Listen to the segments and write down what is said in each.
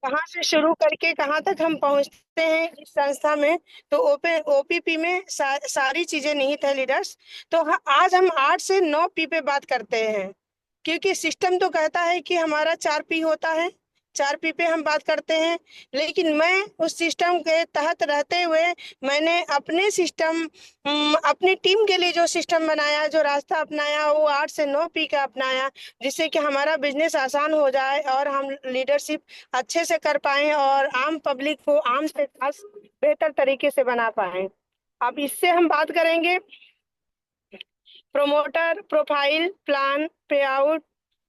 कहाँ से शुरू करके कहाँ तक हम पहुंचते हैं इस संस्था में। तो ओपीपी में सारी चीजें निहित है लीडर्स। तो आज हम 8 से 9 पी पे बात करते हैं, क्योंकि सिस्टम तो कहता है कि हमारा 4 पी होता है। 4 पी पे हम बात करते हैं, लेकिन मैं उस सिस्टम के तहत रहते हुए मैंने अपने सिस्टम, अपनी टीम के लिए जो सिस्टम बनाया, जो रास्ता अपनाया, वो 8 से 9 पी का अपनाया, जिससे कि हमारा बिजनेस आसान हो जाए और हम लीडरशिप अच्छे से कर पाए और आम पब्लिक को आम से खास बेहतर तरीके से बना पाए। अब इससे हम बात करेंगे promoter profile, plan, pay out,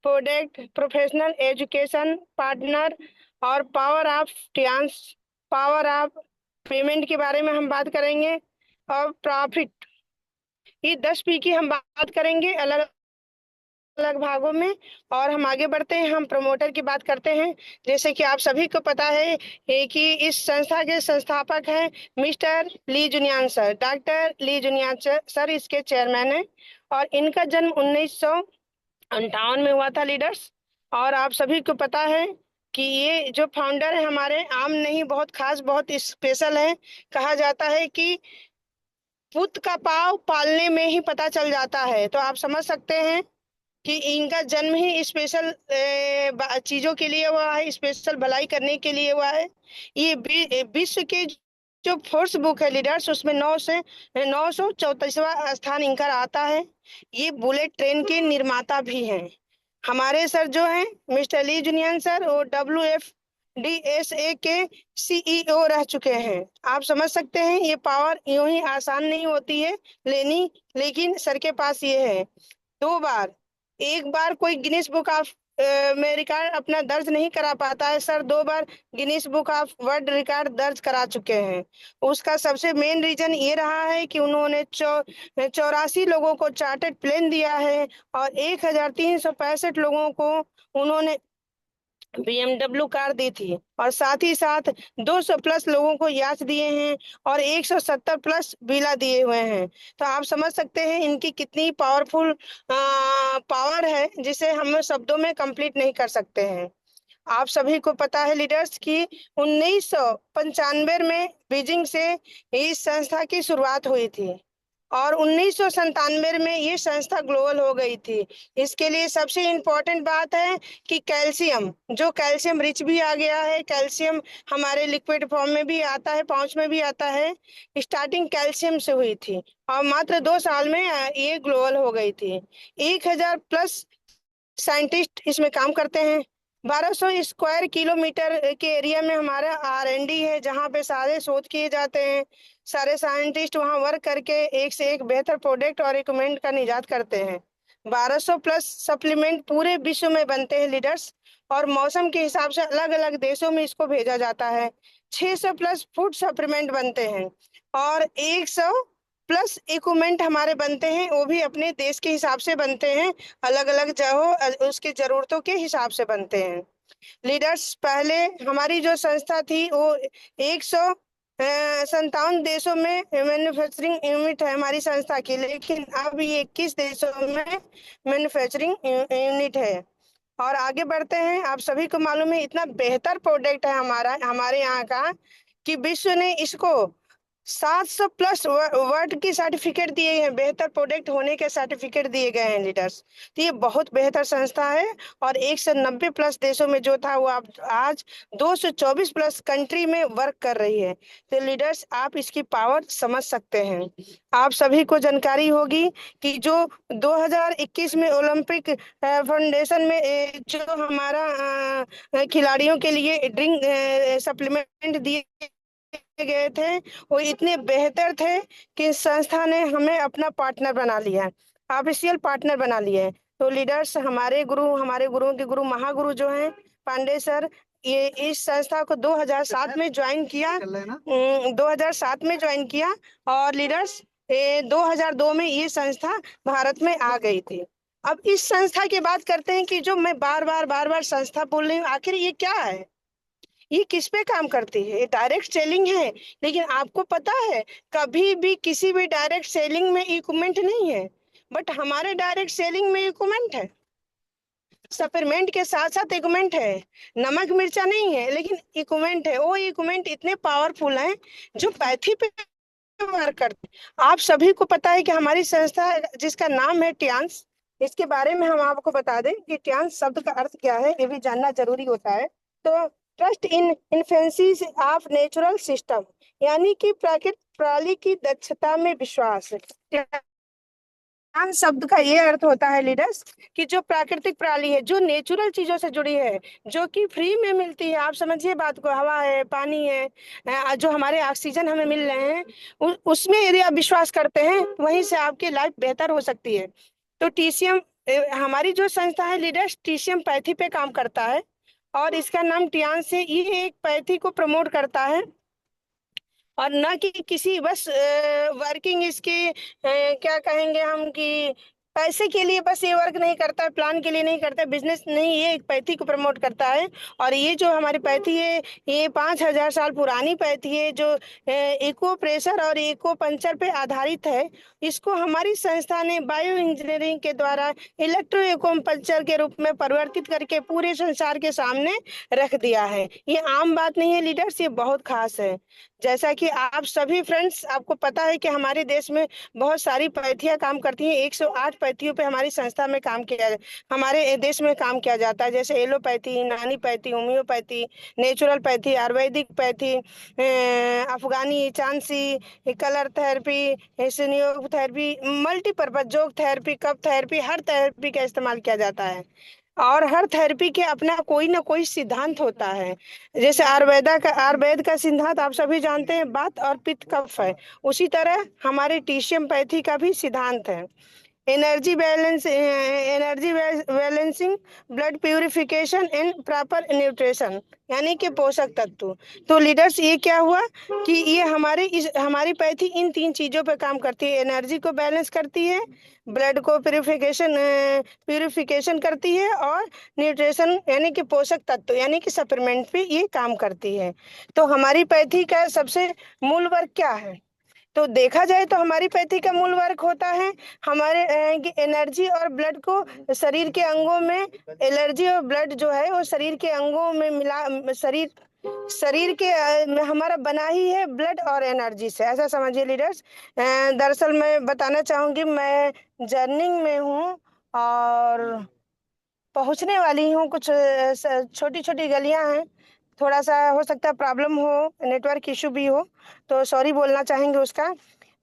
product, professional education, partner और power of Tiens, power of payment के बारे में हम बात करेंगे। और प्रॉफिट, ये 10 पी की हम बात करेंगे अलग अलग भागों में। और हम आगे बढ़ते हैं, हम प्रमोटर की बात करते हैं। जैसे कि आप सभी को पता है कि इस संस्था के संस्थापक हैं मिस्टर ली जुनियान सर, डॉक्टर ली जुनियान सर इसके चेयरमैन हैं। और इनका जन्म 1958 में हुआ था लीडर्स। और आप सभी को पता है कि ये जो फाउंडर है हमारे आम नहीं, बहुत खास, बहुत स्पेशल है। कहा जाता है कि पुत का पाव पालने में ही पता चल जाता है। तो आप समझ सकते हैं कि इनका जन्म ही स्पेशल चीजों के लिए हुआ है, स्पेशल भलाई करने के लिए हुआ है। ये विश्व के जो फोर्स बुक है लीडर्स, उसमें 934वां स्थान इनका आता है। ये बुलेट ट्रेन के निर्माता भी हैं। हमारे सर जो हैं मिस्टर ली जुनियन सर, वो WFDSA के CEO रह चुके हैं। आप समझ सकते हैं ये पावर यूं ही आसान नहीं होती है लेनी, लेकिन सर के पास ये है। 2 बार, एक बार कोई गिनीज बुक ऑफ में रिकॉर्ड अपना दर्ज नहीं करा पाता है, sir 2 bar Guinness book of world record दर्ज करा चुके हैं। उसका सबसे मेन रीजन ये रहा है कि उन्होंने 84 लोगों को चार्टर्ड प्लेन दिया है और 1365 लोगों को उन्होंने BMW कार दी थी, और साथ ही साथ 200 प्लस लोगों को याच दिए हैं और 170 प्लस विला दिए हुए हैं। तो आप समझ सकते हैं इनकी कितनी पावरफुल पावर है, जिसे हम शब्दों में कंप्लीट नहीं कर सकते हैं। आप सभी को पता है लीडर्स कि 1995 में बीजिंग से इस संस्था की शुरुआत हुई थी और 1997 में ये संस्था ग्लोबल हो गई थी। इसके लिए सबसे इम्पोर्टेंट बात है कि कैल्शियम, जो कैल्शियम रिच भी आ गया है, कैल्शियम हमारे लिक्विड फॉर्म में भी आता है, पाउच में भी आता है। स्टार्टिंग कैल्शियम से हुई थी और मात्र 2 साल में ये ग्लोबल हो गई थी। 1000 प्लस साइंटिस्ट इसमें काम करते हैं। 1200 स्क्वायर किलोमीटर के एरिया में हमारा R&D है, जहाँ पे सारे शोध किए जाते हैं। सारे साइंटिस्ट वहाँ वर्क करके एक से एक बेहतर प्रोडक्ट और इक्विपमेंट का निजात करते हैं। 1200 प्लस सप्लीमेंट पूरे विश्व में बनते हैं लीडर्स, और मौसम के हिसाब से अलग अलग देशों में इसको भेजा जाता है। 600 प्लस फूड सप्लीमेंट बनते हैं और 100 प्लस इक्विपमेंट हमारे बनते हैं, वो भी अपने देश के हिसाब से बनते हैं, अलग अलग जगहों उसकी जरूरतों के हिसाब से बनते हैं। लीडर्स, पहले हमारी जो संस्था थी वो 157 देशों में मैन्युफैक्चरिंग यूनिट है हमारी संस्था की, लेकिन अब ये 21 देशों में मैन्युफैक्चरिंग यूनिट है। और आगे बढ़ते हैं, आप सभी को मालूम है इतना बेहतर प्रोडक्ट है हमारा, हमारे यहाँ का, कि विश्व ने इसको 700 प्लस वर्ड की सर्टिफिकेट दिए हैं, बेहतर प्रोडक्ट होने के सर्टिफिकेट दिए गए हैं लीडर्स। तो ये बहुत बेहतर संस्था है और 190 प्लस देशों में जो था वो आप आज 224 प्लस कंट्री में वर्क कर रही है। तो लीडर्स, आप इसकी पावर समझ सकते हैं। आप सभी को जानकारी होगी कि जो 2021 में ओलंपिक फाउंडेशन में जो हमारा खिलाड़ियों के लिए ड्रिंक सप्लीमेंट दिए गए थे, वो इतने बेहतर थे कि संस्था ने हमें अपना पार्टनर बना लिया है, ऑफिशियल पार्टनर बना लिया है। तो लीडर्स, हमारे गुरुओं के गुरु महागुरु जो हैं पांडे सर, ये इस संस्था को 2007 में ज्वाइन किया, 2007 में ज्वाइन किया। और लीडर्स, 2002 में ये संस्था भारत में आ गई थी। अब इस संस्था की बात करते हैं कि जो मैं बार बार संस्था बोल रही हूँ, आखिर ये क्या है, ये किस पे काम करती है। ये डायरेक्ट सेलिंग है, लेकिन आपको पता है कभी भी किसी भी डायरेक्ट सेलिंग में इक्विपमेंट नहीं है, बट हमारे डायरेक्ट सेलिंग में इक्विपमेंट है। सप्लीमेंट के साथ साथ इक्विपमेंट है, नमक मिर्चा नहीं है, लेकिन इक्विपमेंट है। वो इक्विपमेंट इतने पावरफुल हैं जो पैथी पे वर्क करते हैं। आप सभी को पता है कि हमारी संस्था जिसका नाम है टियांस, इसके बारे में हम आपको बता दें कि टियांस शब्द का अर्थ क्या है, ये भी जानना जरूरी होता है। तो trust in infancies of natural system, यानी कि प्राकृतिक प्रणाली की दक्षता में विश्वास। ज्ञान शब्द का ये अर्थ होता है लीडर्स कि जो प्राकृतिक प्रणाली है, जो नेचुरल चीजों से जुड़ी है, जो कि फ्री में मिलती है। आप समझिए बात को, हवा है, पानी है, जो हमारे ऑक्सीजन हमें मिल रहे हैं, उसमें यदि आप विश्वास करते हैं वहीं से आपकी लाइफ बेहतर हो सकती है। तो टीसीएम, हमारी जो संस्था है लीडर्स, टीसीएम पैथी पे काम करता है, और इसका नाम टियान से, ये एक पैथी को प्रमोट करता है, और न कि किसी बस वर्किंग इसके क्या कहेंगे हम कि पैसे के लिए बस ये वर्क नहीं करता है, प्लान के लिए नहीं करता है, बिजनेस नहीं, ये एक पैथी को प्रमोट करता है। और ये जो हमारी पैथी है, ये 5,000 साल पुरानी पैथी है, जो इको प्रेशर और इको पंचर पे आधारित है। इसको हमारी संस्था ने बायो इंजीनियरिंग के द्वारा इलेक्ट्रो इको पंचर के रूप में परिवर्तित करके पूरे संसार के सामने रख दिया है। ये आम बात नहीं है लीडर्स, ये बहुत खास है। जैसा कि आप सभी फ्रेंड्स, आपको पता है कि हमारे देश में बहुत सारी पैथियां काम करती हैं। 108 पैथियों पे हमारी संस्था में काम किया, हमारे देश में काम किया जाता है, जैसे allopathy, Unani pathy, homeopathy, natural pathy, ayurvedic pathy, अफगानी, चांसी, कलर थेरेपी, सिनियोग थेरेपी, मल्टीपर्पज जोग थेरेपी, कप थेरेपी, हर थेरेपी का इस्तेमाल किया जाता है। और हर थेरेपी के अपना कोई ना कोई सिद्धांत होता है। जैसे आयुर्वेद का सिद्धांत आप सभी जानते हैं, वात और पित्त कफ है। उसी तरह हमारे टीशियम पैथी का भी सिद्धांत है, energy balancing, blood purification and proper nutrition, यानी कि पोषक तत्व। तो लीडर्स, ये क्या हुआ कि ये हमारी पैथी इन तीन चीजों पे काम करती है। एनर्जी को बैलेंस करती है, ब्लड को प्यूरिफिकेशन करती है, और न्यूट्रिशन यानी कि पोषक तत्व यानी कि सप्लीमेंट पे ये काम करती है। तो हमारी पैथी का सबसे मूल वर्क क्या है? तो देखा जाए तो हमारी पैथी का मूल वर्क होता है हमारे एनर्जी और ब्लड को शरीर के अंगों में, एनर्जी और ब्लड जो है वो शरीर के अंगों में मिला, शरीर शरीर के में हमारा बना ही है ब्लड और एनर्जी से, ऐसा समझिए लीडर्स। दरअसल मैं बताना चाहूंगी, मैं जर्निंग में हूँ और पहुंचने वाली हूँ। कुछ छोटी छोटी गलियां हैं, थोड़ा सा हो सकता है प्रॉब्लम हो, नेटवर्क इशू भी हो, तो सॉरी बोलना चाहेंगे उसका।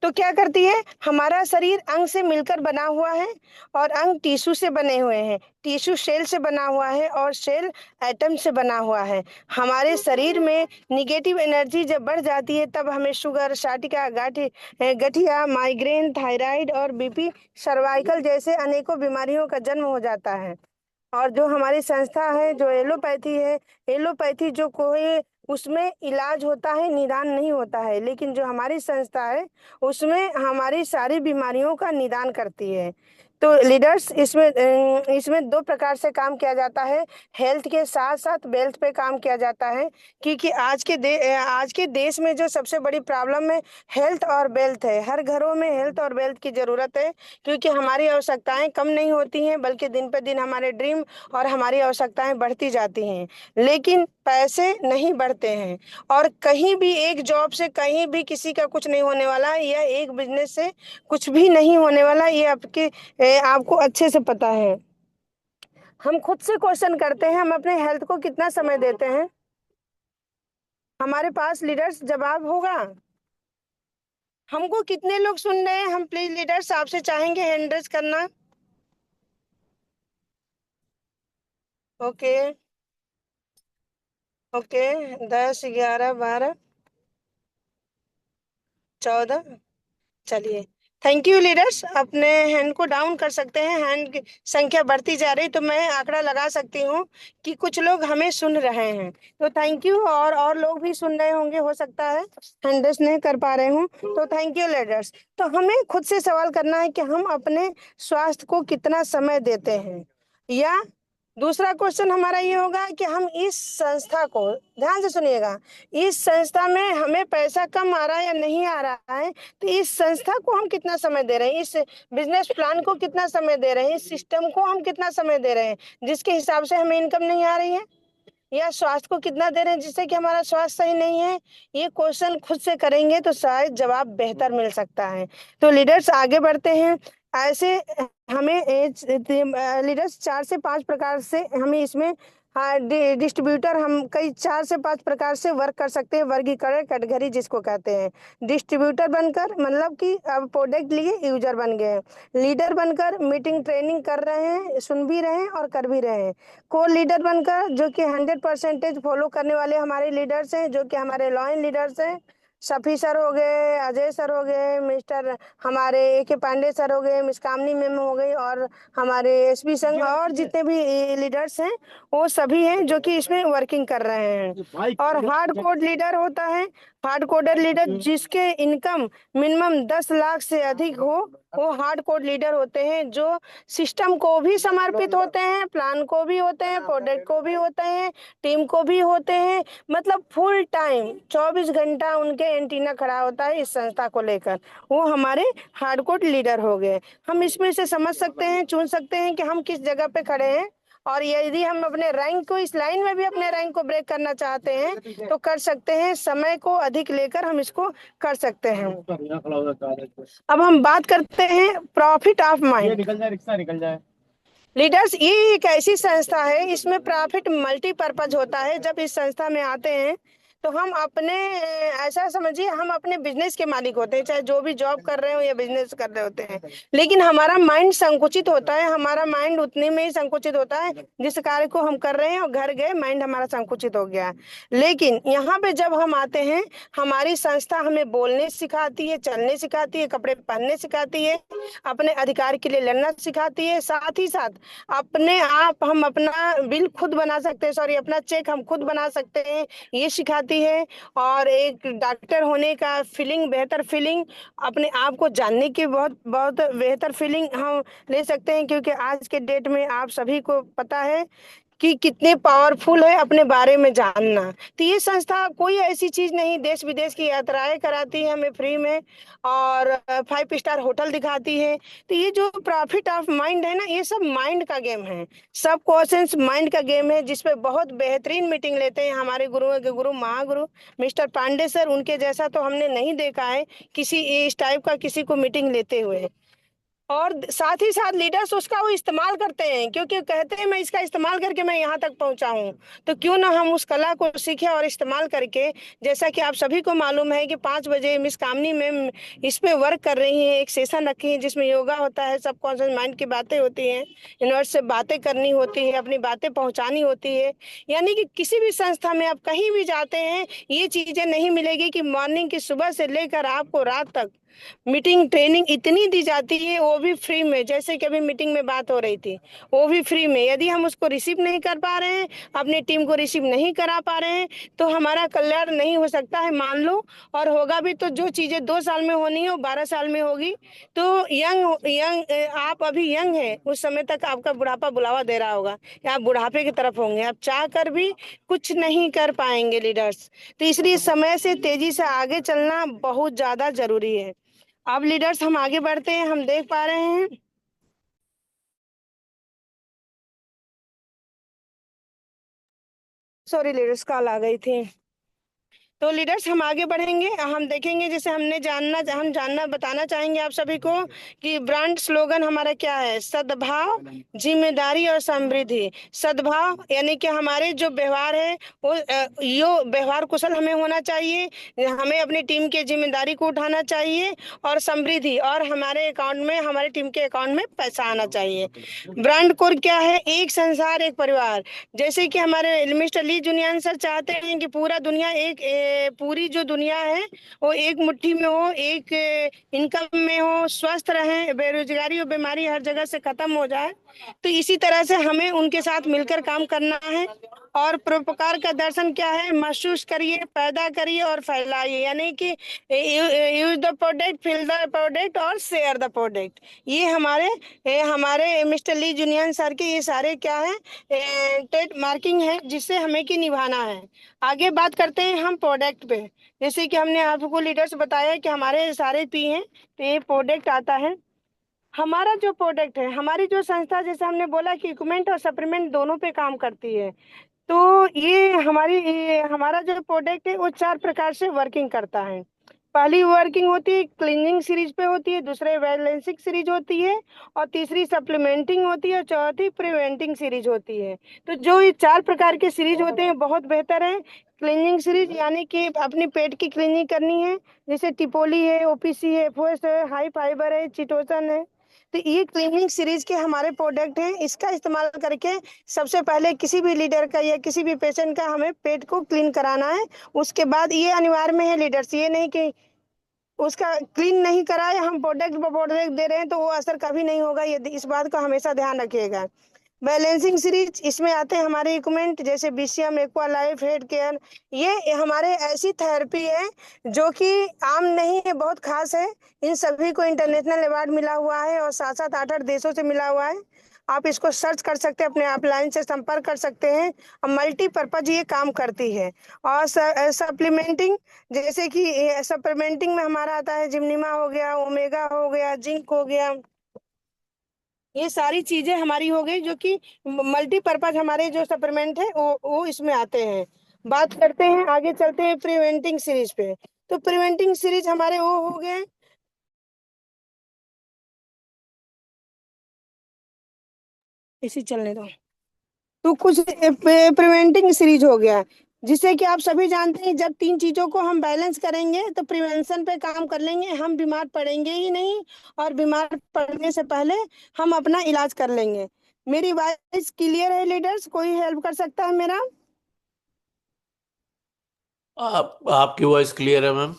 तो क्या करती है, हमारा शरीर अंग से मिलकर बना हुआ है, और अंग टिश्यू से बने हुए हैं, टिश्यू सेल से बना हुआ है, और सेल एटम से बना हुआ है। हमारे शरीर में निगेटिव एनर्जी जब बढ़ जाती है, तब हमें शुगर, साटिका, गठिया, माइग्रेन, थायराइड और बीपी, सर्वाइकल जैसे अनेकों बीमारियों का जन्म हो जाता है। और जो हमारी संस्था है, जो एलोपैथी है, एलोपैथी जो कोई उसमें इलाज होता है, निदान नहीं होता है, लेकिन जो हमारी संस्था है उसमें हमारी सारी बीमारियों का निदान करती है। तो लीडर्स, इसमें दो प्रकार से काम किया जाता है, हेल्थ के साथ साथ वेल्थ पे काम किया जाता है। क्योंकि आज के देश में जो सबसे बड़ी प्रॉब्लम है, हेल्थ और वेल्थ है। हर घरों में हेल्थ और वेल्थ की जरूरत है, क्योंकि हमारी आवश्यकताएं कम नहीं होती हैं, बल्कि दिन पे दिन हमारे ड्रीम और हमारी आवश्यकताएं बढ़ती जाती हैं, लेकिन पैसे नहीं बढ़ते हैं। और कहीं भी एक जॉब से कहीं भी किसी का कुछ नहीं होने वाला है, या एक बिजनेस से कुछ भी नहीं होने वाला, ये आपको अच्छे से पता है। हम खुद से क्वेश्चन करते हैं, हम अपने हेल्थ को कितना समय देते हैं? हमारे पास लीडर्स जवाब होगा। हमको कितने लोग सुन रहे हैं? हम प्लीज लीडर्स आपसे चाहेंगे हैंड रेज करना। ओके, ओके, 10, 11, 12, 14, चलिए। थैंक यू लीडर्स, अपने हैंड को डाउन कर सकते हैं। हैंड की संख्या बढ़ती जा रही, तो मैं आंकड़ा लगा सकती हूँ कि कुछ लोग हमें सुन रहे हैं। तो थैंक यू, और लोग भी सुन रहे होंगे, हो सकता है हैंड रेस नहीं कर पा रहे हूँ। तो थैंक यू लीडर्स। तो हमें खुद से सवाल करना है कि हम अपने स्वास्थ्य को कितना समय देते हैं, या दूसरा क्वेश्चन हमारा ये होगा कि हम इस संस्था को, ध्यान से सुनिएगा, इस संस्था में हमें पैसा कम आ रहा है या नहीं आ रहा है, तो इस संस्था को हम कितना समय दे रहे हैं, इस बिजनेस प्लान को कितना समय दे रहे हैं, इस सिस्टम को हम कितना समय दे रहे हैं जिसके हिसाब से हमें इनकम नहीं आ रही है, या स्वास्थ्य को कितना दे रहे हैं जिससे कि हमारा स्वास्थ्य सही नहीं है। ये क्वेश्चन खुद से करेंगे तो शायद जवाब बेहतर मिल सकता है। तो लीडर्स आगे बढ़ते हैं। ऐसे हमें लीडर्स 4 से 5 प्रकार से हमें इसमें, हाँ, डिस्ट्रीब्यूटर हम कई 4 से 5 प्रकार से वर्क कर सकते हैं, वर्गीकरण कैटेगरी जिसको कहते हैं। डिस्ट्रीब्यूटर बनकर, मतलब कि अब प्रोडक्ट लिए यूजर बन गए हैं। लीडर बनकर मीटिंग ट्रेनिंग कर रहे हैं, सुन भी रहे हैं और कर भी रहे हैं। को लीडर बनकर, जो कि 100% फॉलो करने वाले हमारे लीडर्स हैं, जो कि हमारे लॉइन लीडर्स हैं। शफी सर हो गए, अजय सर हो गए, मिस्टर हमारे AK पांडे सर हो गए, मिस कामनी मैम हो गई, और हमारे SP संघ और जितने भी लीडर्स हैं वो सभी हैं जो कि इसमें वर्किंग कर रहे हैं। और हार्ड कोड लीडर होता है, हार्ड कोडर लीडर जिसके इनकम मिनिमम 10 लाख से अधिक हो, वो हार्ड कोड लीडर होते हैं, जो सिस्टम को भी समर्पित होते हैं, प्लान को भी होते हैं, प्रोडक्ट को भी होते हैं, टीम को भी होते हैं। मतलब फुल टाइम 24 घंटा उनके एंटीना खड़ा होता है इस संस्था को लेकर। वो हमारे हार्ड कोड लीडर हो गए। हम इसमें से समझ सकते हैं, चुन सकते हैं कि हम किस जगह पे खड़े हैं, और यदि हम अपने रैंक को, इस लाइन में भी अपने रैंक को ब्रेक करना चाहते हैं तो कर सकते हैं। समय को अधिक लेकर हम इसको कर सकते हैं। अब हम बात करते हैं प्रॉफिट ऑफ माइंड। निकल जाए, रिक्शा निकल जाए। लीडर्स, ये एक ऐसी संस्था है, इसमें प्रॉफिट मल्टीपर्पज होता है। जब इस संस्था में आते हैं तो हम अपने, ऐसा समझिए हम अपने बिजनेस के मालिक होते हैं, चाहे जो भी जॉब कर रहे हो या बिजनेस कर रहे होते हैं। लेकिन हमारा माइंड संकुचित होता है, हमारा माइंड उतने में ही संकुचित होता है जिस कार्य को हम कर रहे हैं, और घर गए माइंड हमारा संकुचित हो गया। लेकिन यहाँ पे जब हम आते हैं, हमारी संस्था हमें बोलने सिखाती है, चलने सिखाती है, कपड़े पहनने सिखाती है, अपने अधिकार के लिए लड़ना सिखाती है। साथ ही साथ अपने आप हम अपना बिल खुद बना सकते हैं, सॉरी, अपना चेक हम खुद बना सकते हैं, ये सिखाती है। और एक डॉक्टर होने का फीलिंग, बेहतर फीलिंग, अपने आप को जानने की बहुत बहुत बेहतर फीलिंग हम ले सकते हैं, क्योंकि आज के डेट में आप सभी को पता है कि कितने पावरफुल है अपने बारे में जानना। तो ये संस्था कोई ऐसी चीज नहीं, देश विदेश की यात्राएं कराती है हमें फ्री में, और 5 स्टार होटल दिखाती है। तो ये जो प्रॉफिट ऑफ माइंड है ना, ये सब माइंड का गेम है, सब क्वेश्चंस माइंड का गेम है, जिसपे बहुत बेहतरीन मीटिंग लेते हैं हमारे गुरुओं के गुरु, महागुरु मिस्टर पांडे सर। उनके जैसा तो हमने नहीं देखा है किसी इस टाइप का किसी को मीटिंग लेते हुए। और साथ ही साथ लीडर्स उसका वो इस्तेमाल करते हैं, क्योंकि कहते हैं मैं इसका इस्तेमाल करके मैं यहाँ तक पहुंचा हूँ। तो क्यों ना हम उस कला को सीखें और इस्तेमाल करके, जैसा कि आप सभी को मालूम है कि 5 बजे मिस कामनी में इस पे वर्क कर रही हैं, एक सेशन रखी है जिसमें योगा होता है, सबकॉन्शियस माइंड की बातें होती हैं, यूनिवर्स से बातें करनी होती है, अपनी बातें पहुंचानी होती है। यानी कि किसी भी संस्था में आप कहीं भी जाते हैं, ये चीजें नहीं मिलेगी कि मॉर्निंग की सुबह से लेकर आपको रात तक मीटिंग ट्रेनिंग इतनी दी जाती है, वो भी फ्री में। जैसे कि अभी मीटिंग में बात हो रही थी, वो भी फ्री में। यदि हम उसको रिसीव नहीं कर पा रहे हैं, अपनी टीम को रिसीव नहीं करा पा रहे हैं, तो हमारा कल्याण नहीं हो सकता है, मान लो। और होगा भी तो जो चीजें 2 साल में होनी है वो 12 साल में होगी। तो यंग यंग आप अभी यंग है, उस समय तक आपका बुढ़ापा बुलावा दे रहा होगा, या आप बुढ़ापे की तरफ होंगे, आप चाह कर भी कुछ नहीं कर पाएंगे लीडर्स। तो इसलिए समय से तेजी से आगे चलना बहुत ज्यादा जरूरी है। अब लीडर्स हम आगे बढ़ते हैं, हम देख पा रहे हैं, सॉरी लीडर्स कॉल आ गई थी। तो लीडर्स हम आगे बढ़ेंगे, हम देखेंगे, जैसे हम जानना बताना चाहेंगे आप सभी को कि ब्रांड स्लोगन हमारा क्या है, सद्भाव, जिम्मेदारी और समृद्धि। सद्भाव यानी कि हमारे जो व्यवहार है वो यो व्यवहार कुशल हमें होना चाहिए, हमें अपनी टीम के जिम्मेदारी को उठाना चाहिए, और समृद्धि, और हमारे अकाउंट में, हमारे टीम के अकाउंट में पैसा आना चाहिए। ब्रांड कोर क्या है, एक संसार एक परिवार। जैसे कि हमारे मिस्टर ली जुनियान सर चाहते हैं कि पूरा दुनिया एक पूरी जो दुनिया है वो एक मुट्ठी में हो, एक इनकम में हो, स्वस्थ रहें, बेरोजगारी और बीमारी हर जगह से खत्म हो जाए। तो इसी तरह से हमें उनके साथ मिलकर काम करना है। और परोपकार का दर्शन क्या है? महसूस करिए, पैदा करिए और फैलाइए, यानी कि use the product, feel the product और शेयर द प्रोडक्ट। ये हमारे मिस्टर ली जुनियन सर के ये सारे क्या है, ट्रेड मार्किंग है जिससे हमें की निभाना है। आगे बात करते हैं हम प्रोडक्ट पे। जैसे कि हमने आपको लीडर्स बताया कि हमारे सारे पी हैं, तो ये प्रोडक्ट आता है। हमारा जो प्रोडक्ट है, हमारी जो संस्था, जैसे हमने बोला कि इक्विपमेंट और सप्लीमेंट दोनों पे काम करती है। तो ये हमारा जो प्रोडक्ट है वो चार प्रकार से वर्किंग करता है। पहली वर्किंग होती है क्लीनिंग सीरीज पे होती है, दूसरे बैलेंसिंग सीरीज होती है, और तीसरी सप्लीमेंटिंग होती है, और चौथी प्रिवेंटिंग सीरीज होती है। तो जो ये चार प्रकार के सीरीज होते हैं बहुत बेहतर है। क्लीनिंग सीरीज यानी कि अपनी पेट की क्लीनिंग करनी है, जैसे टिपोली है, ओपीसी है, एफओएस है, हाई फाइबर है, चिटोसन है। तो ये क्लीनिंग सीरीज के हमारे प्रोडक्ट हैं। इसका इस्तेमाल करके सबसे पहले किसी भी लीडर का या किसी भी पेशेंट का हमें पेट को क्लीन कराना है। उसके बाद ये अनिवार्य में है लीडर्स, ये नहीं कि उसका क्लीन नहीं कराए हम प्रोडक्ट दे रहे हैं तो वो असर कभी नहीं होगा। ये इस बात का हमेशा ध्यान रखिएगा। बैलेंसिंग सीरीज, इसमें आते हैं हमारे इक्विपमेंट जैसे BCM, aqua life, head care. ये हमारे ऐसी थेरेपी है जो कि आम नहीं है, बहुत खास है। इन सभी को इंटरनेशनल अवार्ड मिला हुआ है और सात सात आठ आठ देशों से मिला हुआ है। आप इसको सर्च कर सकते हैं, अपने अपलाइन से संपर्क कर सकते हैं। और मल्टीपर्पज ये काम करती है। और सप्लीमेंटिंग, जैसे कि सप्लीमेंटिंग में हमारा आता है जिम्नीमा हो गया, ओमेगा हो गया, जिंक हो गया। ये सारी चीजें हमारी हो गई जो कि मल्टीपर्पज हमारे जो सप्लीमेंट है वो इसमें आते हैं। बात करते हैं, आगे चलते हैं प्रिवेंटिंग सीरीज पे। तो प्रिवेंटिंग सीरीज हमारे वो हो गए, इसी चलने दो। तो कुछ प्रिवेंटिंग सीरीज हो गया, जिससे कि आप सभी जानते हैं जब तीन चीजों को हम बैलेंस करेंगे तो प्रिवेंशन पे काम कर लेंगे, हम बीमार पड़ेंगे ही नहीं। और बीमार पड़ने से पहले हम अपना इलाज कर लेंगे। मेरी वॉइस क्लियर है लीडर्स? कोई हेल्प कर सकता है मेरा? आप आपकी वॉइस क्लियर है ma'am.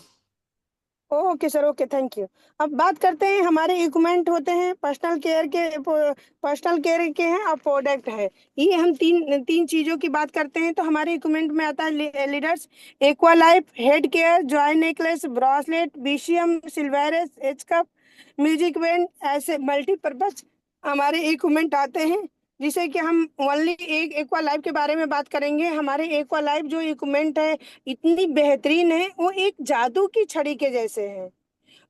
Okay sir, okay, thank you. अब बात करते हैं, हमारे इक्विपमेंट होते हैं पर्सनल केयर के हैं और प्रोडक्ट है। ये हम तीन तीन चीजों की बात करते हैं। तो हमारे इक्विपमेंट में आता है leaders, aqua life, head care, joy necklace, bracelet, BCM, सिल्वेरस, एच कप, म्यूजिक बैंड, ऐसे मल्टीपर्पज हमारे इक्विपमेंट आते हैं। जिसे कि हम ओनली एक एक्वा लाइफ के बारे में बात करेंगे। हमारे एक्वा लाइफ जो इक्विपमेंट है इतनी बेहतरीन है, वो एक जादू की छड़ी के जैसे है।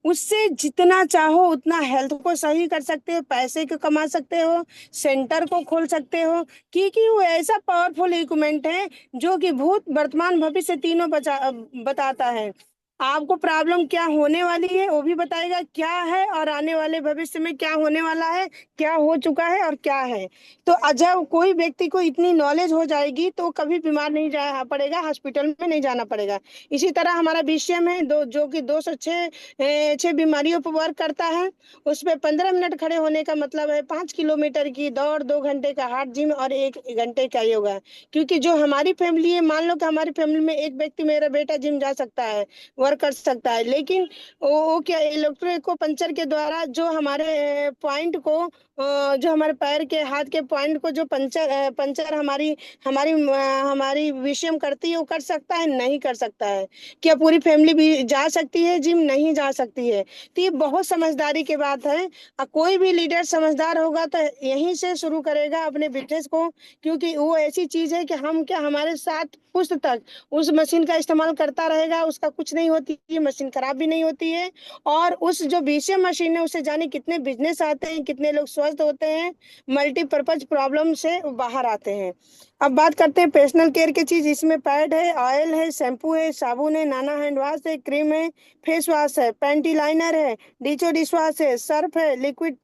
उससे जितना चाहो उतना हेल्थ को सही कर सकते हो, पैसे को कमा सकते हो, सेंटर को खोल सकते हो। क्योंकि वो ऐसा पावरफुल इक्विपमेंट है जो कि भूत, वर्तमान, भविष्य तीनों बताता है। आपको प्रॉब्लम क्या होने वाली है वो भी बताएगा क्या है, और आने वाले भविष्य में क्या होने वाला है, क्या हो चुका है और क्या है। तो जब कोई व्यक्ति को इतनी नॉलेज हो जाएगी तो कभी बीमार नहीं जा पड़ेगा, हॉस्पिटल में नहीं जाना पड़ेगा। इसी तरह हमारा बीसीएम है जो कि 206 बीमारियों पर वर्क करता है। उसमें 15 मिनट खड़े होने का मतलब है 5 किलोमीटर की दौड़, 2 घंटे का हार्ट जिम और 1 घंटे का योगा। क्योंकि जो हमारी फैमिली है, मान लो कि हमारी फैमिली में एक व्यक्ति, मेरा बेटा जिम जा सकता है, वर्क कर सकता है, लेकिन वो क्या, इलेक्ट्रिक को पंचर के द्वारा जो हमारे पॉइंट को, जो हमारे पैर के, हाथ के पॉइंट को जो पंचर हमारी हमारी हमारी विषम करती है, वो कर सकता है? नहीं कर सकता है। क्या पूरी फैमिली भी जा सकती है जिम? नहीं जा सकती है। तो ये बहुत समझदारी की बात है। कोई भी लीडर समझदार होगा तो यहीं से शुरू करेगा अपने बिजनेस को। क्योंकि वो ऐसी चीज है कि हम क्या, हमारे साथ पुश्त तक उस मशीन का इस्तेमाल करता रहेगा, उसका कुछ नहीं होती है, मशीन खराब भी नहीं होती है। और उस जो बीसीएम मशीन है उससे जाने कितने बिजनेस आते हैं, कितने लोग स्वस्थ होते हैं, मल्टीपर्पज प्रॉब्लम से बाहर आते हैं। अब बात करते हैं पर्सनल केयर की चीज। इसमें पैड है, ऑयल है, शैम्पू है, साबुन है, नाना हैंड वॉश है, क्रीम है, फेस वॉश है, पैंटी लाइनर है, डिचो डिश वॉश है, सर्फ है, लिक्विड,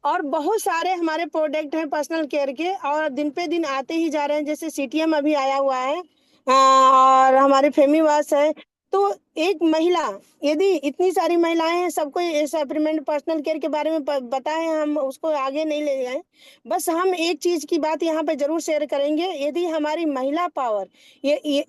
और बहुत सारे हमारे प्रोडक्ट हैं पर्सनल केयर के, और दिन पे दिन आते ही जा रहे हैं। जैसे सीटीएम अभी आया हुआ है, और हमारे फेमी वॉश है। तो एक महिला, यदि इतनी सारी महिलाएं हैं, सबको ये सप्लीमेंट पर्सनल केयर के बारे में बताएं, हम उसको आगे नहीं ले जाएं। बस हम एक चीज की बात यहाँ पे जरूर शेयर करेंगे, यदि हमारी महिला पावर, ये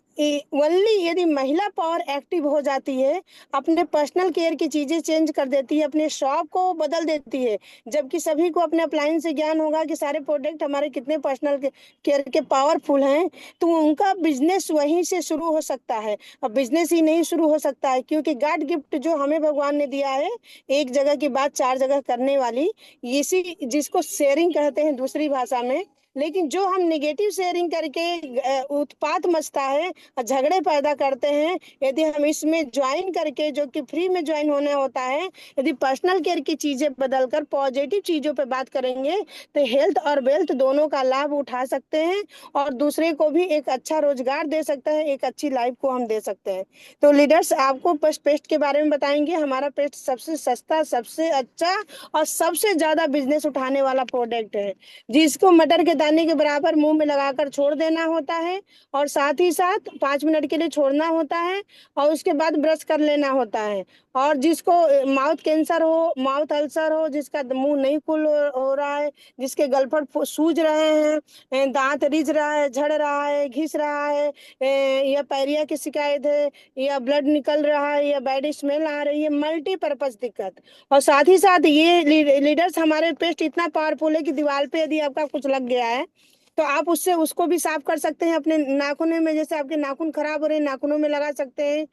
ओनली यदि महिला पावर एक्टिव हो जाती है, अपने पर्सनल केयर की चीजें चेंज कर देती है, अपने शॉप को बदल देती है, जबकि सभी को अपने अप्लायंस से ज्ञान होगा कि सारे प्रोडक्ट हमारे कितने पर्सनल केयर के पावरफुल हैं, तो उनका बिजनेस वहीं से शुरू हो सकता है। अब बिजनेस ही नहीं शुरू हो सकता है, क्योंकि गॉड गिफ्ट जो हमें भगवान ने दिया है, एक जगह की बात चार जगह करने वाली, इसी जिसको शेयरिंग कहते हैं दूसरी भाषा में। लेकिन जो हम नेगेटिव शेयरिंग करके उत्पात मचता है और झगड़े पैदा करते हैं, यदि हम इसमें ज्वाइन करके, जो कि फ्री में ज्वाइन होना होता है, यदि पर्सनल केयर की चीजें बदलकर पॉजिटिव चीजों पे बात करेंगे, तो हेल्थ और वेल्थ दोनों का लाभ उठा सकते हैं और दूसरे को भी एक अच्छा रोजगार दे सकते हैं, एक अच्छी लाइफ को हम दे सकते हैं। तो लीडर्स, आपको बस पेस्ट के बारे में बताएंगे। हमारा पेस्ट सबसे सस्ता, सबसे अच्छा और सबसे ज्यादा बिजनेस उठाने वाला प्रोडक्ट है, जिसको मटर के दाने के बराबर मुंह में लगाकर छोड़ देना होता है, और साथ ही साथ 5 मिनट के लिए छोड़ना होता है, और उसके बाद ब्रश कर लेना होता है। और जिसको माउथ कैंसर हो, माउथ अल्सर हो, जिसका मुंह नहीं खुल हो रहा है, जिसके गलफड़ सूज रहे हैं, दांत रिज रहा है, झड़ रहा है, घिस रहा है, या पायरिया की शिकायत है, या ब्लड निकल रहा है, या बैड स्मेल आ रही है, मल्टीपर्पज दिक्कत। और साथ ही साथ ये लीडर्स, हमारे पेस्ट इतना पावरफुल है कि दीवार पे यदि आपका कुछ लग गया है, तो आप उससे उसको भी साफ कर सकते हैं अपने नाखूनों में। जैसे आपके नाखून खराब हो रहे हैं, नाखूनों में लगा सकते हैं।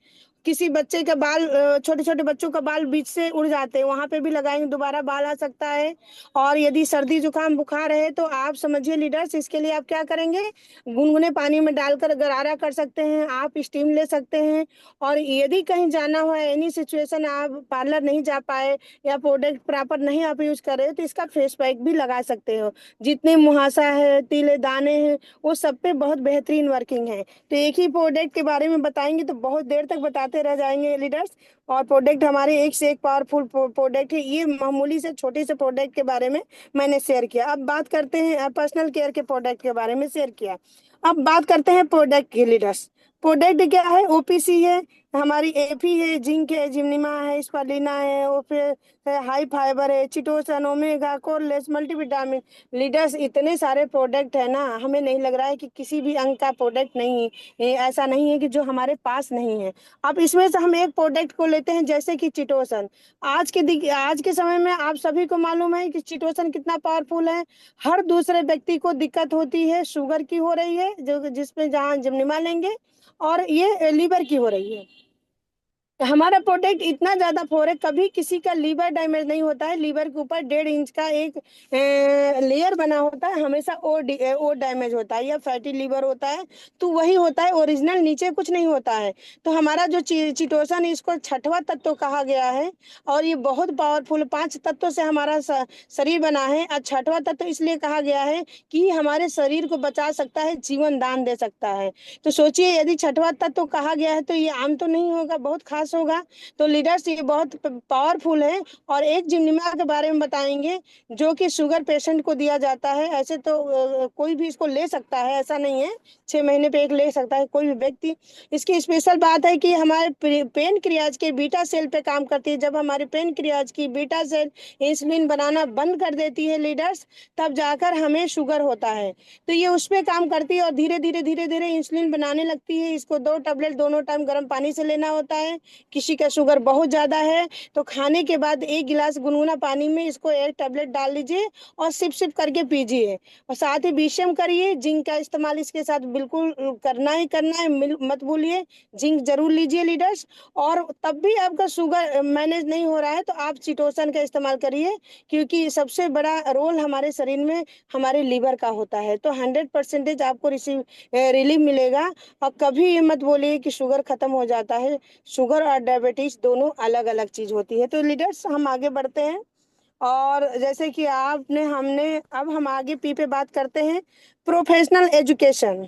किसी बच्चे का बाल, छोटे छोटे बच्चों का बाल बीच से उड़ जाते हैं, वहां पे भी लगाएंगे, दोबारा बाल आ सकता है। और यदि सर्दी जुकाम बुखार है, तो आप समझिए लीडर्स, इसके लिए आप क्या करेंगे, गुनगुने पानी में डालकर गरारा कर सकते हैं, आप स्टीम ले सकते हैं। और यदि कहीं जाना हो, एनी सिचुएशन, आप पार्लर नहीं जा पाए या प्रोडक्ट प्रॉपर नहीं आप यूज कर रहे हो, तो इसका फेस पैक भी लगा सकते हो। जितने मुहासा है, तिले दाने हैं, वो सब पे बहुत बेहतरीन वर्किंग है। तो एक ही प्रोडक्ट के बारे में बताएंगे तो बहुत देर तक बताते रह जाएंगे लीडर्स। और प्रोडक्ट हमारे एक से एक पावरफुल प्रोडक्ट है। ये मामूली से छोटे से प्रोडक्ट के बारे में मैंने शेयर किया। अब बात करते हैं पर्सनल केयर के प्रोडक्ट के बारे में शेयर किया। अब बात करते हैं प्रोडक्ट के लीडर्स। प्रोडक्ट क्या है, ओपीसी है, हमारी एफी है, जिंक है, जिम्निमा है, स्पालिना है, और फिर हाई फाइबर है, chitosan, omega, coreless, multivitamin. Leaders, इतने सारे प्रोडक्ट है ना, हमें नहीं लग रहा है कि किसी भी अंग का प्रोडक्ट नहीं, ऐसा नहीं है कि जो हमारे पास नहीं है। अब इसमें से हम एक प्रोडक्ट को लेते हैं, जैसे कि चिटोसन। आज के समय में आप सभी को मालूम है कि चिटोसन कितना पावरफुल है। हर दूसरे व्यक्ति को दिक्कत होती है, शुगर की हो रही है, जो जिसमें जहाँ जिम्निमा लेंगे, और ये लीवर की हो रही है। हमारा प्रोडक्ट इतना ज्यादा फोर है, कभी किसी का लीवर डैमेज नहीं होता है। लीवर के ऊपर 1.5 इंच का एक लेयर बना होता है, हमेशा ओ डैमेज होता है, या फैटी लीवर होता है तो वही होता है, ओरिजिनल नीचे कुछ नहीं होता है। तो हमारा जो चिटोसन है, इसको छठवां तत्व कहा गया है। और ये बहुत पावरफुल, 5 तत्वों से हमारा शरीर बना है, और छठवां तत्व इसलिए कहा गया है कि हमारे शरीर को बचा सकता है, जीवन दान दे सकता है। तो सोचिए, यदि छठवां तत्व कहा गया है, तो ये आम तो नहीं होगा, बहुत खास होगा। तो लीडर्स, ये बहुत पावरफुल है। और एक जिम्निमा के बारे में बताएंगे, जो कि शुगर पेशेंट को दिया जाता है। ऐसे तो कोई भी इसको ले सकता है, ऐसा नहीं है, 6 महीने पे एक ले सकता है कोई भी व्यक्ति। इसकी स्पेशल बात है कि हमारे पेन क्रियाज के बीटा सेल पे काम करती है। जब हमारे पेन क्रियाज की बीटा सेल इंसुलिन बनाना बंद कर देती है लीडर्स, तब जाकर हमें शुगर होता है। तो ये उस पे काम करती है, और धीरे धीरे इंसुलिन बनाने लगती है। इसको 2 टैबलेट दोनों टाइम गर्म पानी से लेना होता है। किसी का शुगर बहुत ज्यादा है, तो खाने के बाद 1 गिलास गुनगुना पानी में इसको 1 टैबलेट डाल लीजिए, और सिप सिप करके पीजिए। और साथ ही बीसीएम करिए, जिंक का इस्तेमाल इसके साथ बिल्कुल करना है, मत भूलिए, जिंक जरूर लीजिए लीडर्स। और तब भी आपका शुगर मैनेज नहीं हो रहा है, तो आप चिटोसन का इस्तेमाल करिए, क्योंकि सबसे बड़ा रोल हमारे शरीर में हमारे लीवर का होता है। तो 100% आपको रिलीफ मिलेगा। और कभी ये मत बोलिए कि शुगर खत्म हो जाता है। शुगर और डायबिटीज दोनों अलग अलग चीज होती है। तो लीडर्स, हम आगे बढ़ते हैं। और जैसे कि आपने हमने अब हम आगे पी पे बात करते हैं, प्रोफेशनल एजुकेशन।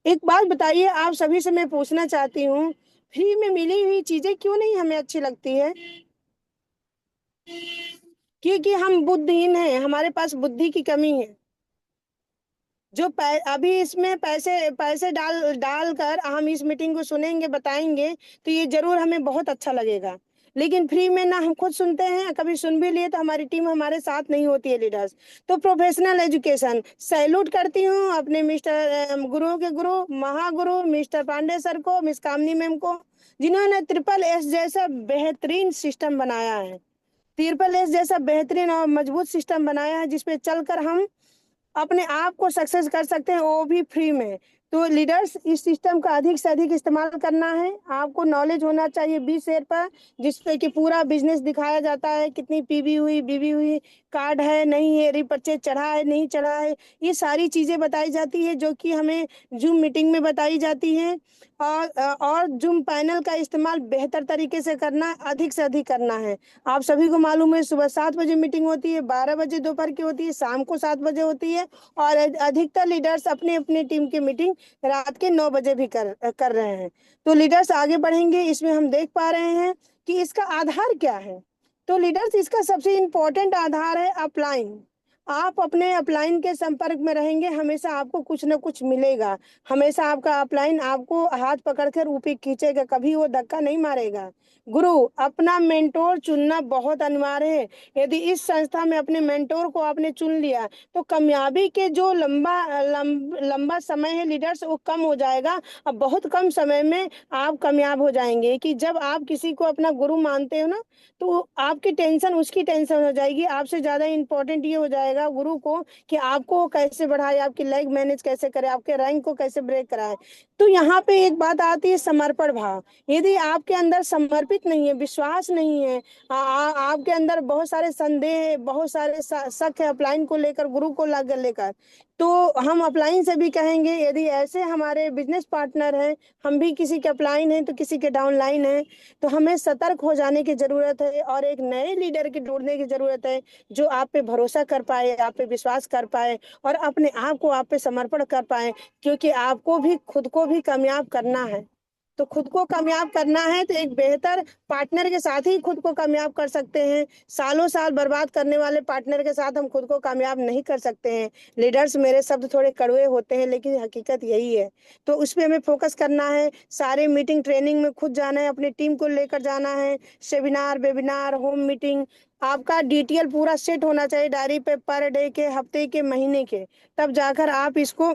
एक बात बताइए, आप सभी से मैं पूछना चाहती हूँ, फ्री में मिली हुई चीजें क्यों नहीं हमें अच्छी लगती है? क्योंकि हम बुद्धिहीन हैं, हमारे पास बुद्धि की कमी है। जो अभी इसमें पैसे पैसे डाल डाल कर हम इस मीटिंग को सुनेंगे, बताएंगे, तो ये जरूर हमें बहुत अच्छा लगेगा। लेकिन फ्री में ना हम खुद सुनते हैं, कभी सुन भी लिए तो हमारी टीम हमारे साथ नहीं होती है लीडर्स। तो प्रोफेशनल एजुकेशन सैल्यूट करती हूँ अपने मिस्टर गुरुओं के गुरु, महागुरु मिस्टर पांडे सर को, मिस कामनी मैम को, जिन्होंने ट्रिपल एस जैसा बेहतरीन सिस्टम बनाया है। ट्रिपल एस जैसा बेहतरीन और मजबूत सिस्टम बनाया है जिसपे चलकर हम अपने आप को सक्सेस कर सकते हैं, वो भी फ्री में। तो लीडर्स, इस सिस्टम का अधिक से अधिक इस्तेमाल करना है। आपको नॉलेज होना चाहिए 20 शेयर पर, जिसपे कि पूरा बिजनेस दिखाया जाता है, कितनी पीवी हुई, बीवी हुई, कार्ड है नहीं है, रिपर्चेज चढ़ा है नहीं चढ़ा है, ये सारी चीजें बताई जाती है जो कि हमें जूम मीटिंग में बताई जाती है। और जूम पैनल का इस्तेमाल बेहतर तरीके से करना, अधिक से अधिक करना है। आप सभी को मालूम है सुबह 7 बजे मीटिंग होती है, 12 बजे दोपहर की होती है, शाम को 7 बजे होती है, और अधिकतर लीडर्स अपने अपने टीम की मीटिंग रात के 9 बजे भी कर रहे हैं। तो लीडर्स आगे बढ़ेंगे, इसमें हम देख पा रहे हैं कि इसका आधार क्या है। तो लीडर्स, इसका सबसे इम्पोर्टेंट आधार है अपलाइन। आप अपने अपलाइन के संपर्क में रहेंगे, हमेशा आपको कुछ ना कुछ मिलेगा। हमेशा आपका अपलाइन आपको हाथ पकड़कर ऊपर खींचेगा, कभी वो धक्का नहीं मारेगा। गुरु, अपना मेंटोर चुनना बहुत अनिवार्य है। यदि इस संस्था में अपने मेंटोर को आपने चुन लिया तो कामयाबी के जो लंबा समय है लीडर्स, वो कम हो जाएगा। अब बहुत कम समय में आप कामयाब हो जाएंगे। कि जब आप किसी को अपना गुरु मानते हो ना, तो आपकी टेंशन उसकी टेंशन हो जाएगी। आपसे ज्यादा इंपॉर्टेंट ये हो जाएगा गुरु को कि आपको कैसे बढ़ाए, आपकी लाइफ मैनेज कैसे करे, आपके रैंक को कैसे ब्रेक कराए। तो यहाँ पे एक बात आती है समर्पण भाव। यदि आपके अंदर समर्पित नहीं है, विश्वास नहीं है, आपके अंदर बहुत सारे संदेह है, बहुत सारे शक है अपलाइन को लेकर, गुरु को लेकर, तो हम अपलाइन से भी कहेंगे, यदि ऐसे हमारे बिजनेस पार्टनर हैं, हम भी किसी के अपलाइन हैं तो किसी के डाउनलाइन हैं, तो हमें सतर्क हो जाने की जरूरत है और एक नए लीडर की ढूंढने की जरूरत है जो आप पे भरोसा कर पाए, आप पे विश्वास कर पाए और अपने आप को आप पे समर्पण कर पाए। क्योंकि आपको भी खुद को भी कामयाब करना है। तो खुद को कामयाब करना है तो एक बेहतर पार्टनर के साथ ही खुद को कामयाब कर सकते हैं। सालों साल बर्बाद करने वाले पार्टनर के साथ हम खुद को कामयाब नहीं कर सकते हैं। लीडर्स, मेरे शब्द थोड़े कड़वे होते हैं लेकिन हकीकत यही है। तो उस पर हमें फोकस करना है। सारे मीटिंग ट्रेनिंग में खुद जाना है, अपनी टीम को लेकर जाना है, सेमिनार, वेबिनार, होम मीटिंग, आपका डिटेल पूरा सेट होना चाहिए डायरी पे, पर डे के, हफ्ते के, महीने के। तब जाकर आप इसको,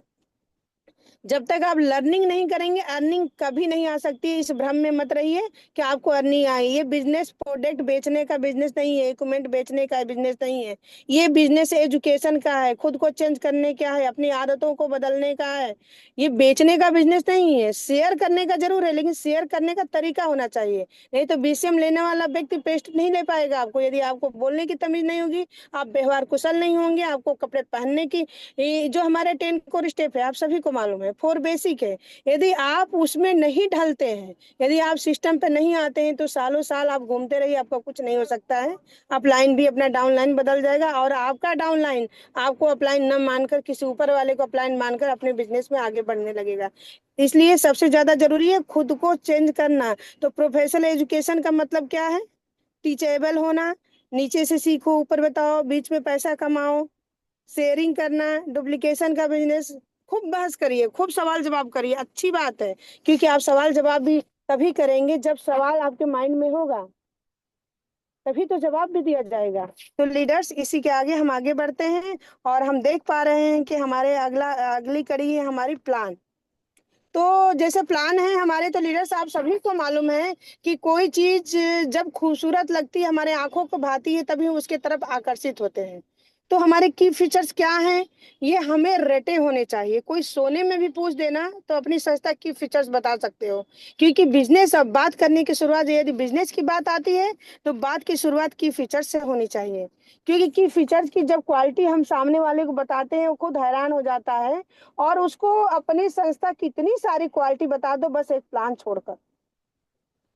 जब तक आप लर्निंग नहीं करेंगे अर्निंग कभी नहीं आ सकती है। इस भ्रम में मत रहिए कि आपको अर्निंग आई। ये बिजनेस प्रोडक्ट बेचने का बिजनेस नहीं है, इक्विपमेंट बेचने का बिजनेस नहीं है। ये बिजनेस एजुकेशन का है, खुद को चेंज करने का है, अपनी आदतों को बदलने का है। ये बेचने का बिजनेस नहीं है। शेयर करने का जरूर है, लेकिन शेयर करने का तरीका होना चाहिए। नहीं तो बीसीएम लेने वाला व्यक्ति पेस्ट नहीं ले पाएगा आपको। यदि आपको बोलने की तमीज नहीं होगी, आप व्यवहार कुशल नहीं होंगे, आपको कपड़े पहनने की, ये जो हमारे 10 कोर स्टेप है आप सभी को मालूम है, 4 बेसिक है, यदि आप उसमें नहीं ढलते हैं, यदि आप सिस्टम पे नहीं आते हैं, तो सालों साल आप घूमते रहिए, आपका कुछ नहीं हो सकता है। अपलाइन भी अपना डाउनलाइन बदल जाएगा और आपका डाउनलाइन आपको अपलाइन न मानकर किसी ऊपर वाले को अपलाइन मानकर अपने बिजनेस में आगे बढ़ने लगेगा। इसलिए सबसे ज्यादा जरूरी है खुद को चेंज करना। तो प्रोफेशनल एजुकेशन का मतलब क्या है? टीचेबल होना, नीचे से सीखो ऊपर बताओ, बीच में पैसा कमाओ, शेयरिंग करना, डुप्लीकेशन का बिजनेस। खूब बहस करिए, खूब सवाल जवाब करिए, अच्छी बात है। क्योंकि आप सवाल जवाब भी तभी करेंगे जब सवाल आपके माइंड में होगा, तभी तो जवाब भी दिया जाएगा। तो लीडर्स, इसी के आगे हम आगे बढ़ते हैं और हम देख पा रहे हैं कि हमारे अगली कड़ी है हमारी प्लान। तो जैसे प्लान है हमारे, तो लीडर्स आप सभी को मालूम है कि कोई चीज जब खूबसूरत लगती है, हमारे आंखों को भाती है, तभी हम उसके तरफ आकर्षित होते हैं। तो हमारे की फीचर्स क्या हैं, ये हमें रटे होने चाहिए। कोई सोने में भी पूछ देना तो अपनी संस्था की फीचर्स बता सकते हो। क्योंकि बिजनेस, अब बात करने की शुरुआत, यदि बिजनेस की बात आती है तो बात की शुरुआत की फीचर्स से होनी चाहिए। क्योंकि की फीचर्स की जब क्वालिटी हम सामने वाले को बताते हैं, वो खुद हैरान हो जाता है। और उसको अपनी संस्था की इतनी सारी क्वालिटी बता दो, बस एक प्लान छोड़कर,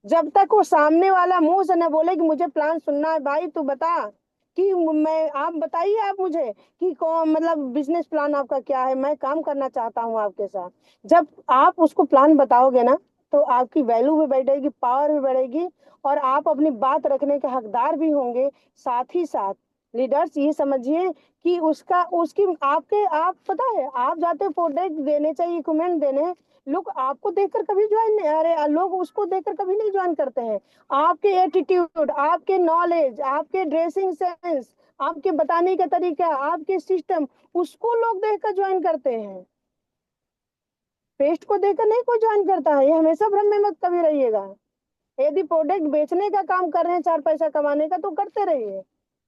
जब तक वो सामने वाला मुंह से न बोले कि मुझे प्लान सुनना है, भाई तू बता कि मैं, आप बताइए आप मुझे कि कौन, मतलब बिजनेस प्लान आपका क्या है, मैं काम करना चाहता हूँ आपके साथ। जब आप उसको प्लान बताओगे ना, तो आपकी वैल्यू भी बढ़ेगी, पावर भी बढ़ेगी और आप अपनी बात रखने के हकदार भी होंगे। साथ ही साथ लीडर्स ये समझिए कि उसका उसकी आपके आप पता है आप जाते हो प्रोडक्ट देने चाहिए इक्विपमेंट देने, लोग आपको देखकर कभी ज्वाइन नहीं, अरे लोग उसको देखकर कभी नहीं ज्वाइन करते हैं। आपके एटीट्यूड, आपके नॉलेज, आपके ड्रेसिंग सेंस, आपके बताने का तरीका, आपके सिस्टम, उसको लोग देखकर ज्वाइन करते हैं। पेस्ट को देखकर नहीं कोई ज्वाइन करता है, ये हमेशा भ्रम में मत कभी रहिएगा। यदि प्रोडक्ट बेचने का काम कर रहे हैं, चार पैसा कमाने का, तो करते रहिए।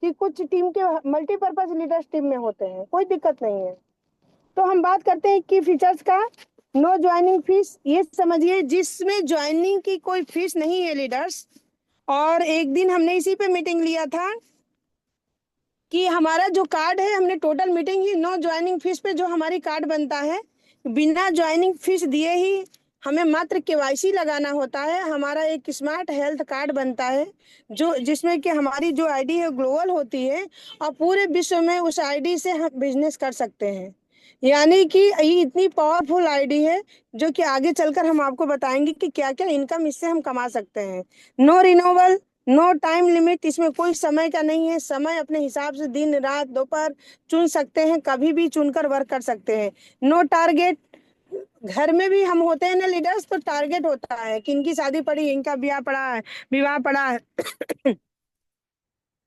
कि कुछ टीम के मल्टीपर्पज लीडर्स टीम में होते हैं, कोई दिक्कत नहीं है। तो हम बात करते हैं की फीचर्स का। नो ज्वाइनिंग फीस, ये समझिए जिसमें ज्वाइनिंग की कोई फीस नहीं है लीडर्स। और एक दिन हमने इसी पे मीटिंग लिया था कि हमारा जो कार्ड है, हमने टोटल मीटिंग ही नो ज्वाइनिंग फीस पे जो हमारी कार्ड बनता है, बिना ज्वाइनिंग फीस दिए ही हमें मात्र केवाईसी लगाना होता है। हमारा एक स्मार्ट हेल्थ कार्ड बनता है जो जिसमें कि हमारी जो आईडी है ग्लोबल होती है, और पूरे विश्व में उस आईडी से हम बिजनेस कर सकते हैं। यानी कि ये इतनी पावरफुल आईडी है जो कि आगे चलकर हम आपको बताएंगे कि क्या क्या इनकम इससे हम कमा सकते हैं। No renewal, no time limit, इसमें कोई समय का नहीं है। समय अपने हिसाब से दिन रात दोपहर चुन सकते हैं, कभी भी चुनकर वर्क कर सकते हैं। नो टारगेट, घर में भी हम होते हैं ना लीडर्स, तो टारगेट होता है कि इनकी शादी पड़ी, इनका ब्याह पड़ा है, विवाह पड़ा है,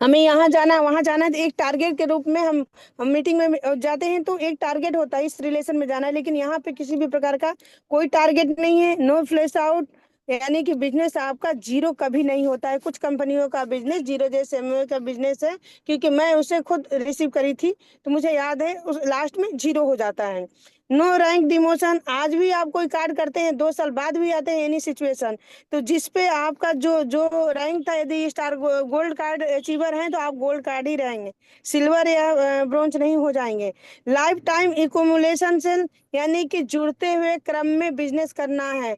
हमें यहाँ जाना है वहां जाना है, तो एक टारगेट के रूप में हम मीटिंग में जाते हैं, तो एक टारगेट होता है इस रिलेशन में जाना है। लेकिन यहाँ पे किसी भी प्रकार का कोई टारगेट नहीं है। नो फ्लैश आउट, यानी कि बिजनेस आपका जीरो कभी नहीं होता है। कुछ कंपनियों का बिजनेस जीरो, जैसे एमवे का बिजनेस है, क्योंकि मैं उसे खुद रिसीव करी थी, तो मुझे याद है उस लास्ट में जीरो हो जाता है। नो रैंक डिमोशन, आज भी आप कोई कार्ड करते हैं 2 साल बाद भी आते हैं एनी सिचुएशन, तो जिस पे आपका जो जो रैंक था, यदि स्टार गोल्ड कार्ड अचीवर हैं तो आप गोल्ड कार्ड ही रहेंगे, सिल्वर या ब्रॉन्ज नहीं हो जाएंगे। लाइफ टाइम इकोमुलेशन सेल, यानी कि जुड़ते हुए क्रम में बिजनेस करना है।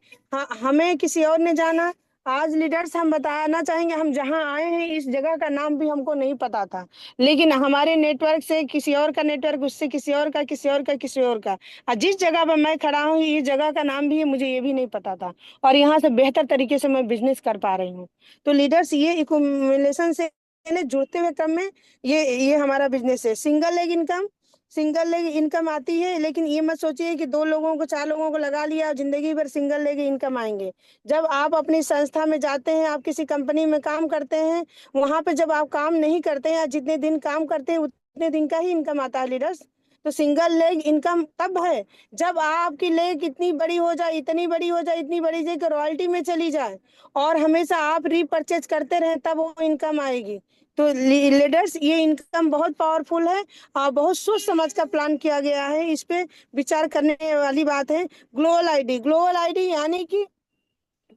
हमें किसी और ने जाना, आज लीडर्स हम बताना चाहेंगे, हम जहाँ आए हैं इस जगह का नाम भी हमको नहीं पता था, लेकिन हमारे नेटवर्क से किसी और का नेटवर्क, उससे किसी और का, किसी और का, किसी और का, और जिस जगह पर मैं खड़ा हूँ इस जगह का नाम भी है, मुझे ये भी नहीं पता था, और यहाँ से बेहतर तरीके से मैं बिजनेस कर पा रही हूँ। तो लीडर्स ये इक्युमुलेशन से यानी जुड़ते हुए क्रम में ये हमारा बिजनेस है। Single leg income, single leg income आती है, लेकिन ये मत सोचिए कि 2 लोगों को 4 लोगों को लगा लिया और जिंदगी भर सिंगल लेग इनकम आएंगे। जब आप अपनी संस्था में जाते हैं, आप किसी कंपनी में काम करते हैं, वहां पे जब आप काम नहीं करते हैं, जितने दिन काम करते हैं उतने दिन का ही इनकम आता है लीडर्स। तो सिंगल लेग इनकम तब है जब आपकी लेग इतनी बड़ी हो जाए, इतनी बड़ी हो जाए, इतनी बड़ी जाए कि रॉयल्टी में चली जाए, और हमेशा आप रीपरचेज करते रहें, तब वो इनकम आएगी। तो लीडर्स ये इनकम बहुत पावरफुल है, और बहुत सोच समझ का प्लान किया गया है, इस पे विचार करने वाली बात है। ग्लोबल आईडी, ग्लोबल आईडी यानी कि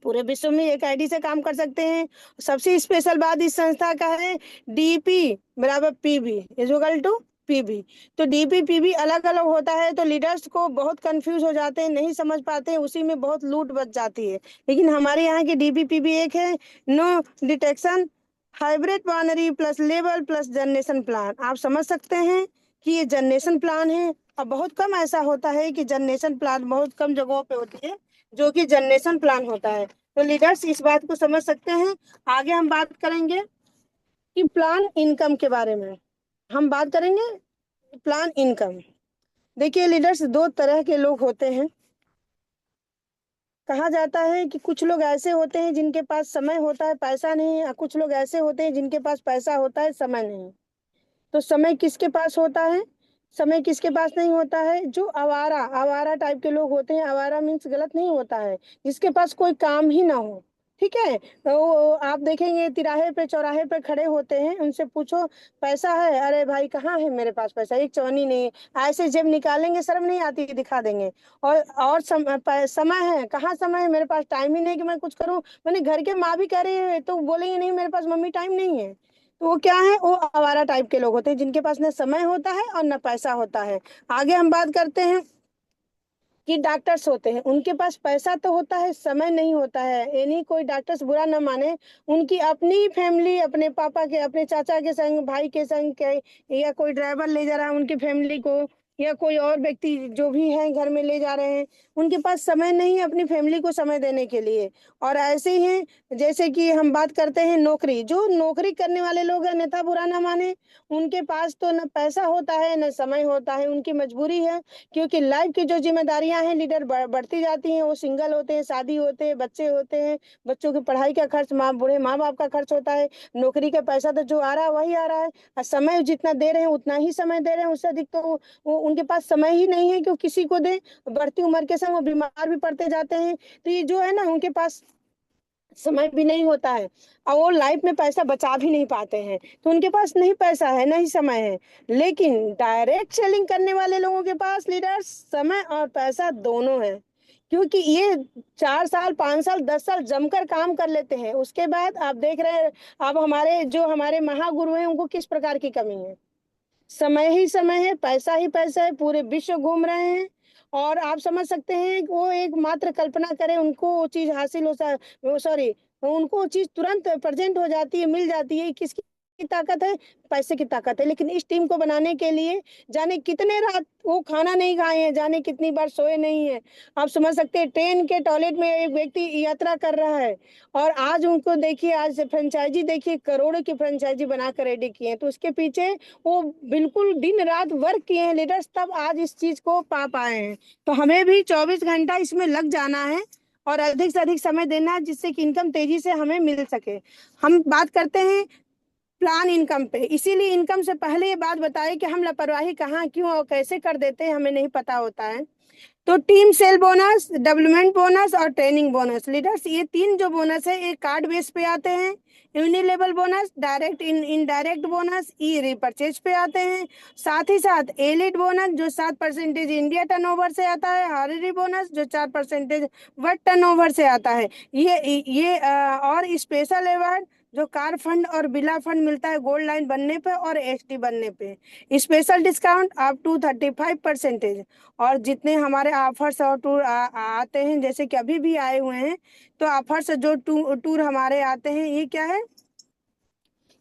पूरे विश्व में एक आईडी से काम कर सकते हैं। सबसे स्पेशल बात इस संस्था का है, डीपी बराबर पीबी इक्वल टू पीबी। तो डीपी पीबी अलग अलग होता है, तो लीडर्स को बहुत कंफ्यूज हो जाते हैं, नहीं समझ पाते हैं, उसी में बहुत लूट बच जाती है। लेकिन हमारे यहाँ की डीपी पीबी एक है, no detection, hybrid binary plus label plus generation plan. आप समझ सकते हैं कि ये जनरेशन प्लान है, और बहुत कम ऐसा होता है कि जनरेशन प्लान, बहुत कम जगहों पे होती है जो कि जनरेशन प्लान होता है। तो लीडर्स इस बात को समझ सकते हैं। आगे हम बात करेंगे कि प्लान इनकम के बारे में, हम बात करेंगे प्लान इनकम। देखिए लीडर्स, 2 तरह के लोग होते हैं। कहा जाता है कि कुछ लोग ऐसे होते हैं जिनके पास समय होता है, पैसा नहीं, और कुछ लोग ऐसे होते हैं जिनके पास पैसा होता है, समय नहीं। तो समय किसके पास होता है, समय किसके पास नहीं होता है? जो आवारा आवारा टाइप के लोग होते हैं, आवारा मीन्स गलत नहीं होता है, जिसके पास कोई काम ही ना हो। ठीक है, तो आप देखेंगे तिराहे पे चौराहे पे खड़े होते हैं, उनसे पूछो पैसा है, अरे भाई कहाँ है मेरे पास पैसा, एक चवन्नी नहीं है, ऐसे जब निकालेंगे शर्म नहीं आती, दिखा देंगे। और समय है, कहाँ समय है, मेरे पास टाइम ही नहीं कि मैं कुछ करूं, मैंने घर के माँ भी कह रही है तो बोलेंगे नहीं मेरे पास मम्मी टाइम नहीं है। तो वो क्या है, वो आवारा टाइप के लोग होते हैं, जिनके पास न समय होता है और न पैसा होता है। आगे हम बात करते हैं कि डॉक्टर्स होते हैं, उनके पास पैसा तो होता है, समय नहीं होता है। यानी कोई डॉक्टर्स बुरा न माने, उनकी अपनी फैमिली, अपने पापा के, अपने चाचा के संग, भाई के संग के, या कोई ड्राइवर ले जा रहा है उनकी फैमिली को, या कोई और व्यक्ति जो भी है घर में ले जा रहे हैं, उनके पास समय नहीं है अपनी फैमिली को समय देने के लिए। और ऐसे ही हैं जैसे कि हम बात करते हैं नौकरी, जो नौकरी करने वाले लोग हैं, नेता बुरा ना माने, उनके पास तो न पैसा होता है न समय होता है, उनकी मजबूरी है। क्योंकि लाइफ की जो जिम्मेदारियां हैं लीडर बढ़ती जाती हैं, वो सिंगल होते हैं, शादी होते हैं, बच्चे होते हैं, बच्चों की पढ़ाई का खर्च, बूढ़े माँ बाप का खर्च होता है, नौकरी का पैसा तो जो आ रहा है वही आ रहा है, और समय जितना दे रहे हैं उतना ही समय दे रहे हैं, उससे अधिक तो वो उनके पास समय ही नहीं है कि वो किसी को दे। बढ़ती उम्र के संग वो बीमार भी पड़ते जाते हैं। तो ये जो है ना, उनके पास समय भी नहीं होता है, और वो लाइफ में पैसा बचा भी नहीं पाते हैं। तो उनके पास नहीं पैसा है नहीं समय है। लेकिन डायरेक्ट सेलिंग करने वाले लोगों के पास लीडर समय और पैसा दोनों है। क्योंकि ये 4 साल 5 साल 10 साल जमकर काम कर लेते हैं, उसके बाद आप देख रहे हैं अब हमारे जो हमारे महागुरु हैं उनको किस प्रकार की कमी है। समय ही समय है, पैसा ही पैसा है, पूरे विश्व घूम रहे हैं। और आप समझ सकते हैं कि वो एक मात्र कल्पना करें, उनको वो चीज हासिल हो, सॉरी, उनको वो चीज तुरंत प्रेजेंट हो जाती है, मिल जाती है। किसकी ताकत है? पैसे की ताकत है। लेकिन इस टीम को बनाने के लिए जाने कितने रात वो खाना नहीं खाए हैं, जाने कितनी बार सोए नहीं है। आप समझ सकते हैं, ट्रेन के टॉयलेट में एक व्यक्ति यात्रा कर रहा है, और आज उनको देखिए, आज फ्रेंचाइजी देखिए, करोड़ों की फ्रेंचाइजी बनाकर रेडी किए हैं। तो उसके पीछे वो बिल्कुल दिन रात वर्क किए हैं लीडर्स, तब आज इस चीज को पा पाए हैं। तो हमें भी 24 घंटा इसमें लग जाना है, और अधिक से अधिक समय देना है, जिससे कि इनकम तेजी से हमें मिल सके। हम बात करते हैं प्लान इनकम पे, इसीलिए इनकम से पहले ये बात बताए कि हम लापरवाही कहाँ, क्यों और कैसे कर देते हैं, हमें नहीं पता होता है। तो team cell bonus, development bonus और ट्रेनिंग बोनस लीडर्स, ये तीन जो बोनस है ये कार्ड बेस पे आते हैं। यूनिलेवल बोनस, डायरेक्ट इनडायरेक्ट बोनस, ई रिपर्चेज पे आते हैं। साथ ही साथ एलिट बोनस जो 7% इंडिया टर्नओवर से आता है, हॉररी बोनस जो 4% वर्ल्ड टर्नओवर से आता है। और स्पेशल अवार्ड जो कार फंड और बिला फंड मिलता है गोल्ड लाइन बनने पे और एसटी बनने पे। Special discount up to 35%। और जितने हमारे ऑफर्स और टूर आते हैं, जैसे कि अभी भी आए हुए हैं, तो ऑफर्स जो टूर हमारे आते हैं, ये क्या है,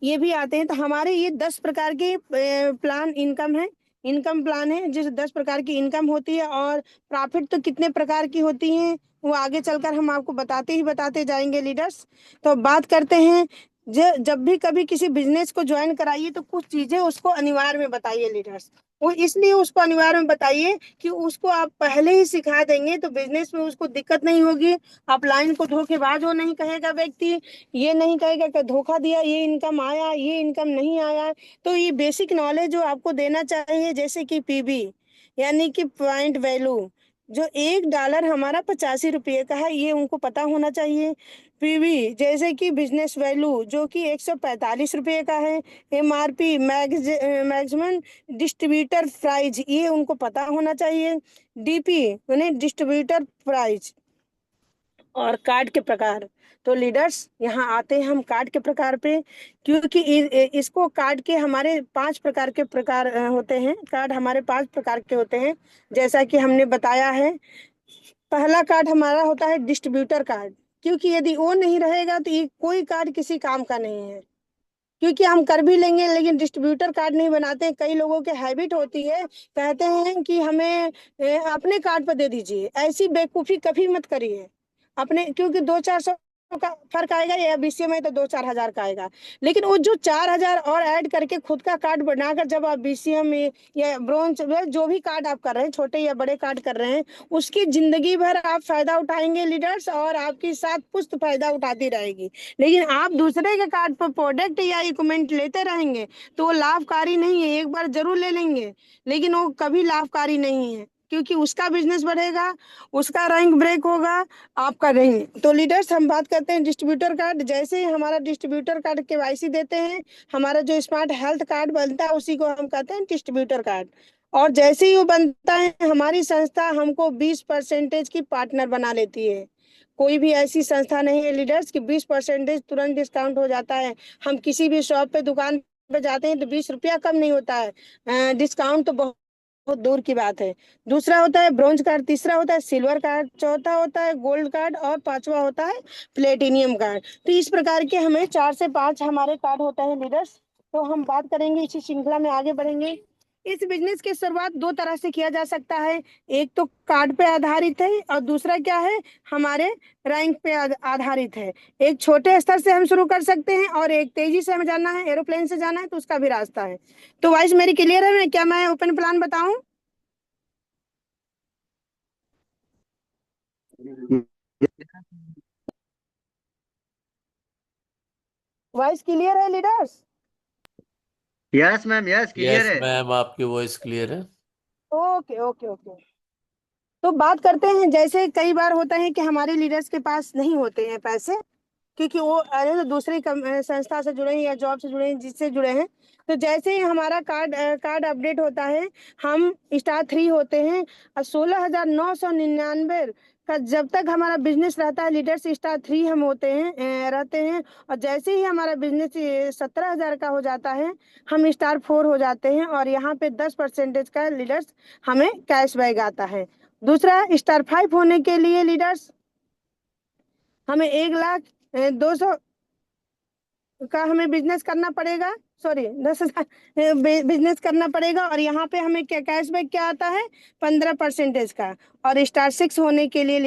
ये भी आते हैं। तो हमारे ये 10 प्रकार के प्लान इनकम है, इनकम प्लान है, जिस 10 प्रकार की इनकम होती है। और प्रॉफिट तो कितने प्रकार की होती हैं वो आगे चलकर हम आपको बताते जाएंगे लीडर्स। तो बात करते हैं, जब भी कभी किसी बिजनेस को ज्वाइन कराइए तो कुछ चीजें उसको अनिवार्य में बताइए लीडर्स। वो इसलिए उसको अनिवार्य में बताइए कि उसको आप पहले ही सिखा देंगे तो बिजनेस में उसको दिक्कत नहीं होगी। आप लाइन को धोखेबाज हो नहीं कहेगा व्यक्ति, ये नहीं कहेगा कि धोखा दिया, ये इनकम आया ये इनकम नहीं आया। तो ये बेसिक नॉलेज जो आपको देना चाहिए, जैसे कि पीबी यानी कि पॉइंट वैल्यू, जो $1 हमारा 85 रुपये का है, ये उनको पता होना चाहिए। पीवी जैसे कि बिजनेस वैल्यू जो कि 145 रुपये का है। एमआरपी मैक्सिमम डिस्ट्रीब्यूटर प्राइस, ये उनको पता होना चाहिए। डीपी यानी डिस्ट्रीब्यूटर प्राइस। और कार्ड के प्रकार, तो लीडर्स यहाँ आते हैं हम कार्ड के प्रकार पे। क्योंकि इसको कार्ड के हमारे 5 प्रकार के प्रकार होते हैं, कार्ड हमारे 5 प्रकार के होते हैं, जैसा कि हमने बताया है। पहला कार्ड हमारा होता है डिस्ट्रीब्यूटर कार्ड, क्योंकि यदि वो नहीं रहेगा तो ये कोई कार्ड किसी काम का नहीं है। क्योंकि हम कर भी लेंगे लेकिन डिस्ट्रीब्यूटर कार्ड नहीं बनाते हैं। कई लोगों के हैबिट होती है, कहते हैं कि हमें अपने कार्ड पर दे दीजिए। ऐसी बेवकूफ़ी कभी मत करिए अपने, क्योंकि 2-4 सौ का फर्क आएगा, या बीसीए में तो 2-4 हज़ार का आएगा। लेकिन वो जो 4 हज़ार और ऐड करके खुद का कार्ड बनाकर जब आप बीसीए में या ब्रोंज जो भी कार्ड आप कर रहे हैं, छोटे या बड़े कार्ड कर रहे हैं, उसकी जिंदगी भर आप फायदा उठाएंगे लीडर्स, और आपकी साथ पुश्त फायदा उठाती रहेगी। लेकिन आप दूसरे के कार्ड पर प्रोडक्ट या इक्विपमेंट लेते रहेंगे तो वो लाभकारी नहीं है। एक बार जरूर ले लेंगे लेकिन वो कभी लाभकारी नहीं है, क्योंकि उसका बिजनेस बढ़ेगा, उसका रैंक ब्रेक होगा, आपका नहीं। तो लीडर्स हम बात करते हैं डिस्ट्रीब्यूटर कार्ड। जैसे ही हमारा डिस्ट्रीब्यूटर कार्ड केवाईसी देते हैं, हमारा जो स्मार्ट हेल्थ कार्ड बनता है उसी को हम कहते हैं डिस्ट्रीब्यूटर कार्ड। और जैसे ही वो बनता है, हमारी संस्था हमको 20% की पार्टनर बना लेती है। कोई भी ऐसी संस्था नहीं है लीडर्स कि 20% तुरंत डिस्काउंट हो जाता है। हम किसी भी शॉप पे दुकान पे जाते हैं तो 20 रुपया कम नहीं होता है, डिस्काउंट तो बहुत बहुत दूर की बात है। दूसरा होता है ब्रॉन्ज कार्ड, तीसरा होता है सिल्वर कार्ड, चौथा होता है गोल्ड कार्ड, और पांचवा होता है प्लेटिनियम कार्ड। तो इस प्रकार के हमें 4 से 5 हमारे कार्ड होता है लीडर्स। तो हम बात करेंगे, इसी श्रृंखला में आगे बढ़ेंगे। इस बिजनेस की शुरुआत दो तरह से किया जा सकता है। एक तो कार्ड पे आधारित है और दूसरा क्या है, हमारे रैंक पे आधारित है। एक छोटे स्तर से हम शुरू कर सकते हैं और एक तेजी से हमें जाना है, एरोप्लेन से जाना है तो उसका भी रास्ता है। तो वाइस मेरी क्लियर है, क्या मैं ओपन प्लान बताऊं? वॉइस क्लियर है leaders? Yes ma'am, yes clear yes है। मैम, आपकी वॉइस क्लियर है। Okay okay okay. तो बात करते हैं, जैसे कई बार होता है कि हमारे लीडर्स के पास नहीं होते हैं पैसे, क्योंकि वो अरे तो दूसरी संस्था से जुड़े हैं या जॉब से जुड़े हैं, जिससे जुड़े हैं। तो जैसे ही हमारा कार्ड अपडेट होता है, हम स्टार 3 होते हैं और 16,999 का जब तक हमारा बिजनेस रहता है, लीडर्स स्टार 3 हम होते हैं, रहते हैं। और जैसे ही हमारा बिजनेस 17,000 का हो जाता है, हम स्टार 4 हो जाते हैं और यहाँ पे 10% का लीडर्स हमें कैशबैक आता है। दूसरा, स्टार 5 होने के लिए लीडर्स हमें 1,02,000 का हमें बिजनेस करना पड़ेगा, सॉरी 10,000 बिजनेस करना पड़ेगा। और यहाँ पे हमें क्या कैशबैक क्या आता है, 15% का। और स्टार 6 होने के लिए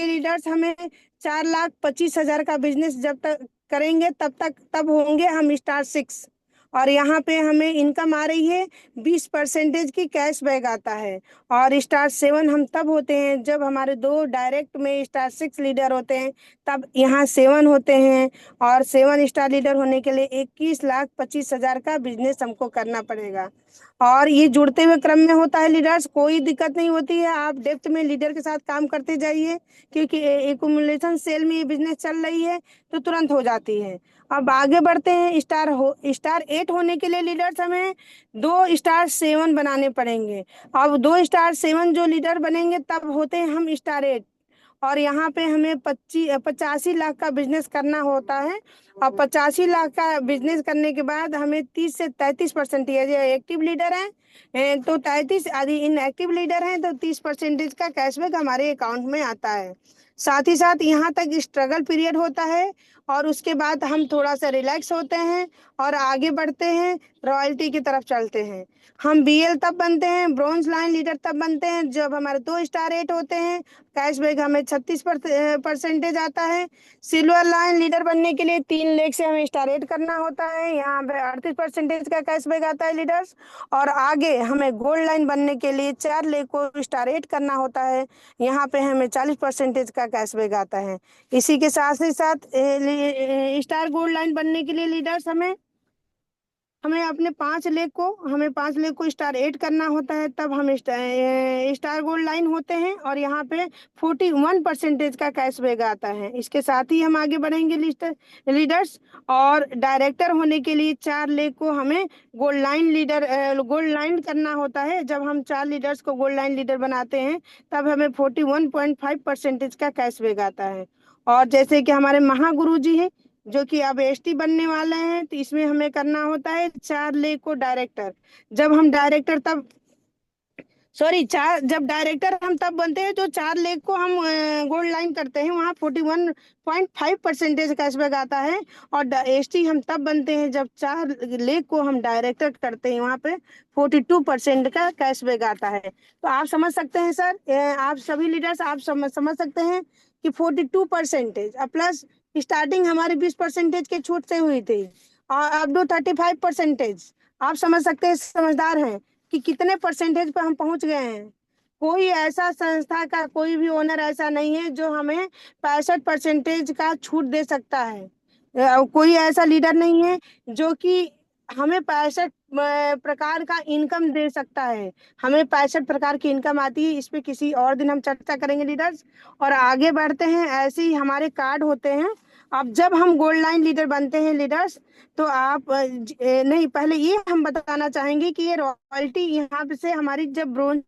लीडर्स हमें 4,25,000 का बिजनेस जब तक करेंगे तब होंगे हम स्टार 6। और यहाँ पे हमें इनकम आ रही है 20% की, कैशबैक आता है। और स्टार 7 हम तब होते हैं जब हमारे दो डायरेक्ट में स्टार 6 लीडर होते हैं, तब यहाँ 7 होते हैं। और 7 स्टार लीडर होने के लिए 21,25,000 का बिजनेस हमको करना पड़ेगा। और ये जुड़ते हुए क्रम में होता है लीडर्स, कोई दिक्कत नहीं होती है, आप डेप्थ में लीडर के साथ काम करते जाइए, क्योंकि एक्यूमुलेशन सेल में ये बिजनेस चल रही है तो तुरंत हो जाती है। अब आगे बढ़ते हैं, स्टार 8 होने के लिए लीडर्स हमें 2 स्टार 7 बनाने पड़ेंगे। अब 2 स्टार 7 जो लीडर बनेंगे तब होते हैं हम स्टार 8। और यहाँ पे हमें 85 लाख का बिजनेस करना होता है। और 85 लाख का बिजनेस करने के बाद हमें 30 से 33% एक्टिव लीडर है, तो 33 यदि इनएक्टिव लीडर हैं तो 30% का कैशबैक हमारे अकाउंट में आता है। साथ ही साथ यहाँ तक स्ट्रगल पीरियड होता है और उसके बाद हम थोड़ा सा रिलैक्स होते हैं और आगे बढ़ते हैं, रॉयल्टी की तरफ चलते हैं। हम बीएल तब बनते हैं, ब्रॉन्ज लाइन लीडर तब बनते हैं जब हमारे 2 स्टार 8 होते हैं, कैशबैक हमें 36% आता है। सिल्वर लाइन लीडर बनने के लिए 3 लेख से हमें स्टार 8 करना होता है, यहाँ पे 38% का कैशबैक आता है लीडर्स। और आगे हमें गोल्ड लाइन बनने के लिए 4 लेख को स्टार 8 करना होता है, यहाँ पे हमें 40% का कैशबैक आता है। इसी के साथ ही साथ स्टार गोल्ड लाइन बनने के लिए लीडर्स हमें अपने 5 लेख को स्टार 8 करना होता है, तब हम स्टार गोल्ड लाइन होते हैं और यहाँ पे 41% का कैशबैक आता है। इसके साथ ही हम आगे बढ़ेंगे लीडर्स। और डायरेक्टर होने के लिए 4 लेख को हमें गोल्ड लाइन करना होता है। जब हम 4 लीडर्स को गोल्ड लाइन लीडर बनाते हैं तब हमें 41.5% का कैशबैक आता है। और जैसे कि हमारे महागुरु जी हैं जो कि अब एसटी बनने वाले हैं, तो इसमें हमें करना होता है 4 लेख को डायरेक्टर। जब हम डायरेक्टर तब सॉरी चार जब डायरेक्टर हम तब बनते हैं जो 4 लेख को हम गोल्ड लाइन करते हैं, वहाँ 41.5% कैशबैक आता है। और एसटी हम तब बनते हैं जब 4 लेख को हम डायरेक्टर करते हैं, वहाँ पे 42% का कैशबैक आता है। तो आप समझ सकते हैं सर, आप सभी लीडर्स आप समझ सकते हैं कि 42% प्लस स्टार्टिंग हमारी 20% के छूट से हुई थी और अब दो 35%। आप समझ सकते हैं, समझदार हैं कि कितने परसेंटेज पर हम पहुंच गए हैं। कोई ऐसा संस्था का कोई भी ओनर ऐसा नहीं है जो हमें 65% का छूट दे सकता है। कोई ऐसा लीडर नहीं है जो कि हमें 65 प्रकार का इनकम दे सकता है। हमें 65 प्रकार की इनकम आती है, इस पे किसी और दिन हम चर्चा करेंगे लीडर्स। और आगे बढ़ते हैं, ऐसे ही हमारे कार्ड होते हैं। अब जब हम गोल्ड लाइन लीडर बनते हैं लीडर्स, तो आप नहीं, पहले ये हम बताना चाहेंगे कि ये रॉयल्टी यहाँ पे से हमारी जब ब्रोंज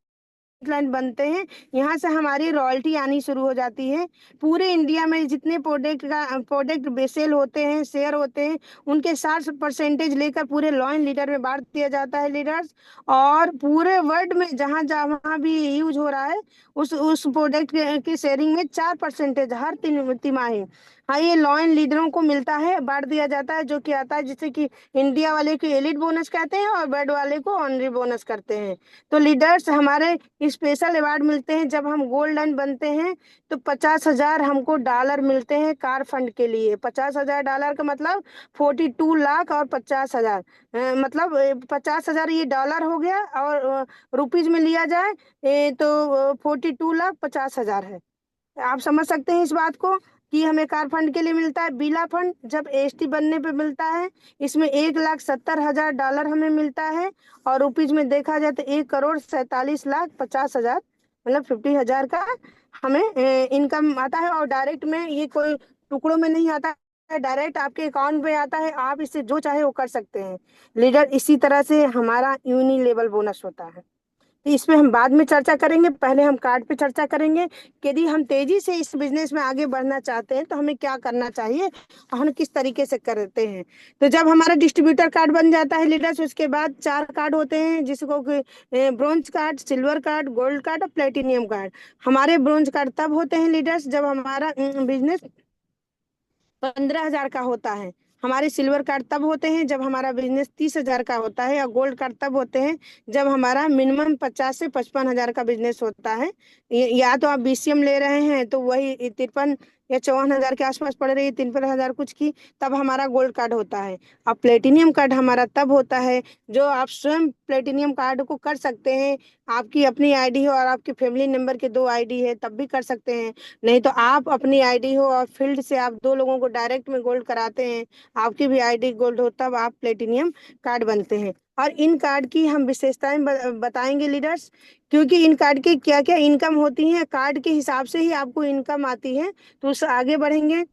लाइन बनते हैं, यहाँ से हमारी रॉयल्टी आनी शुरू हो जाती है। पूरे इंडिया में जितने प्रोडक्ट बेसेल होते हैं, शेयर होते हैं, उनके 60% लेकर पूरे लाइन लीडर में बांट दिया जाता है लीडर्स। और पूरे वर्ल्ड में जहाँ जहाँ भी यूज हो रहा है, उस प्रोडक्ट की शेयरिंग में 4% हर 3 तिमाही हाँ, ये लॉ एंड लीडरों को मिलता है, बांट दिया जाता है, जो कि आता है जिससे कि इंडिया वाले को एलिट बोनस कहते हैं और बैड वाले को ऑनरी बोनस करते हैं। तो लीडर्स हमारे स्पेशल अवार्ड मिलते हैं जब हम गोल्डन बनते हैं। तो 50,000 हमको डॉलर मिलते हैं कार फंड के लिए। 50,000 डॉलर का मतलब 42 लाख और 50,000, मतलब 50,000 ये डॉलर हो गया, और रुपीज में लिया जाए तो 42,50,000 है। आप समझ सकते हैं इस बात को कि हमें कार फंड के लिए मिलता है। बीला फंड जब एसटी बनने पे मिलता है, इसमें 1,70,000 डॉलर हमें मिलता है, और रुपीज में देखा जाए तो 1,47,50,000, मतलब 50,000 का हमें इनकम आता है। और डायरेक्ट में ये कोई टुकड़ों में नहीं आता है, डायरेक्ट आपके अकाउंट में आता है, आप इससे जो चाहे वो कर सकते हैं लीडर। इसी तरह से हमारा यूनि लेवल बोनस होता है। इस पे हम बाद में चर्चा करेंगे, पहले हम कार्ड पे चर्चा करेंगे कि यदि हम तेजी से इस बिजनेस में आगे बढ़ना चाहते हैं तो हमें क्या करना चाहिए और हम किस तरीके से करते हैं। तो जब हमारा डिस्ट्रीब्यूटर कार्ड बन जाता है लीडर्स, उसके बाद 4 कार्ड होते हैं जिसको bronze card, silver card, gold card और प्लेटिनियम कार्ड। हमारे ब्रोंज कार्ड तब होते हैं लीडर्स जब हमारा बिजनेस 15,000 का होता है। हमारे सिल्वर कार्ड तब होते हैं जब हमारा बिजनेस 30,000 का होता है, और गोल्ड कार्ड तब होते हैं जब हमारा मिनिमम 50 से 55,000 का बिजनेस होता है। या तो आप बीसीएम ले रहे हैं तो वही 53 या 54,000 के आसपास पड़ रही है, 53,000 कुछ की, तब हमारा गोल्ड कार्ड होता है। अब प्लेटिनियम कार्ड हमारा तब होता है जो आप स्वयं प्लेटिनियम कार्ड को कर सकते हैं। आपकी अपनी आईडी हो और आपके फैमिली मेंबर के 2 आईडी है तब भी कर सकते हैं। नहीं तो आप अपनी आईडी हो और फील्ड से आप 2 लोगों को डायरेक्ट में गोल्ड कराते हैं, आपकी भी आईडी गोल्ड हो, तब आप प्लेटिनियम कार्ड बनते हैं। और इन कार्ड की हम विशेषताएं बताएंगे लीडर्स, क्योंकि इन कार्ड की क्या क्या इनकम होती है, कार्ड के हिसाब से ही आपको इनकम आती है। तो उससे आगे बढ़ेंगे।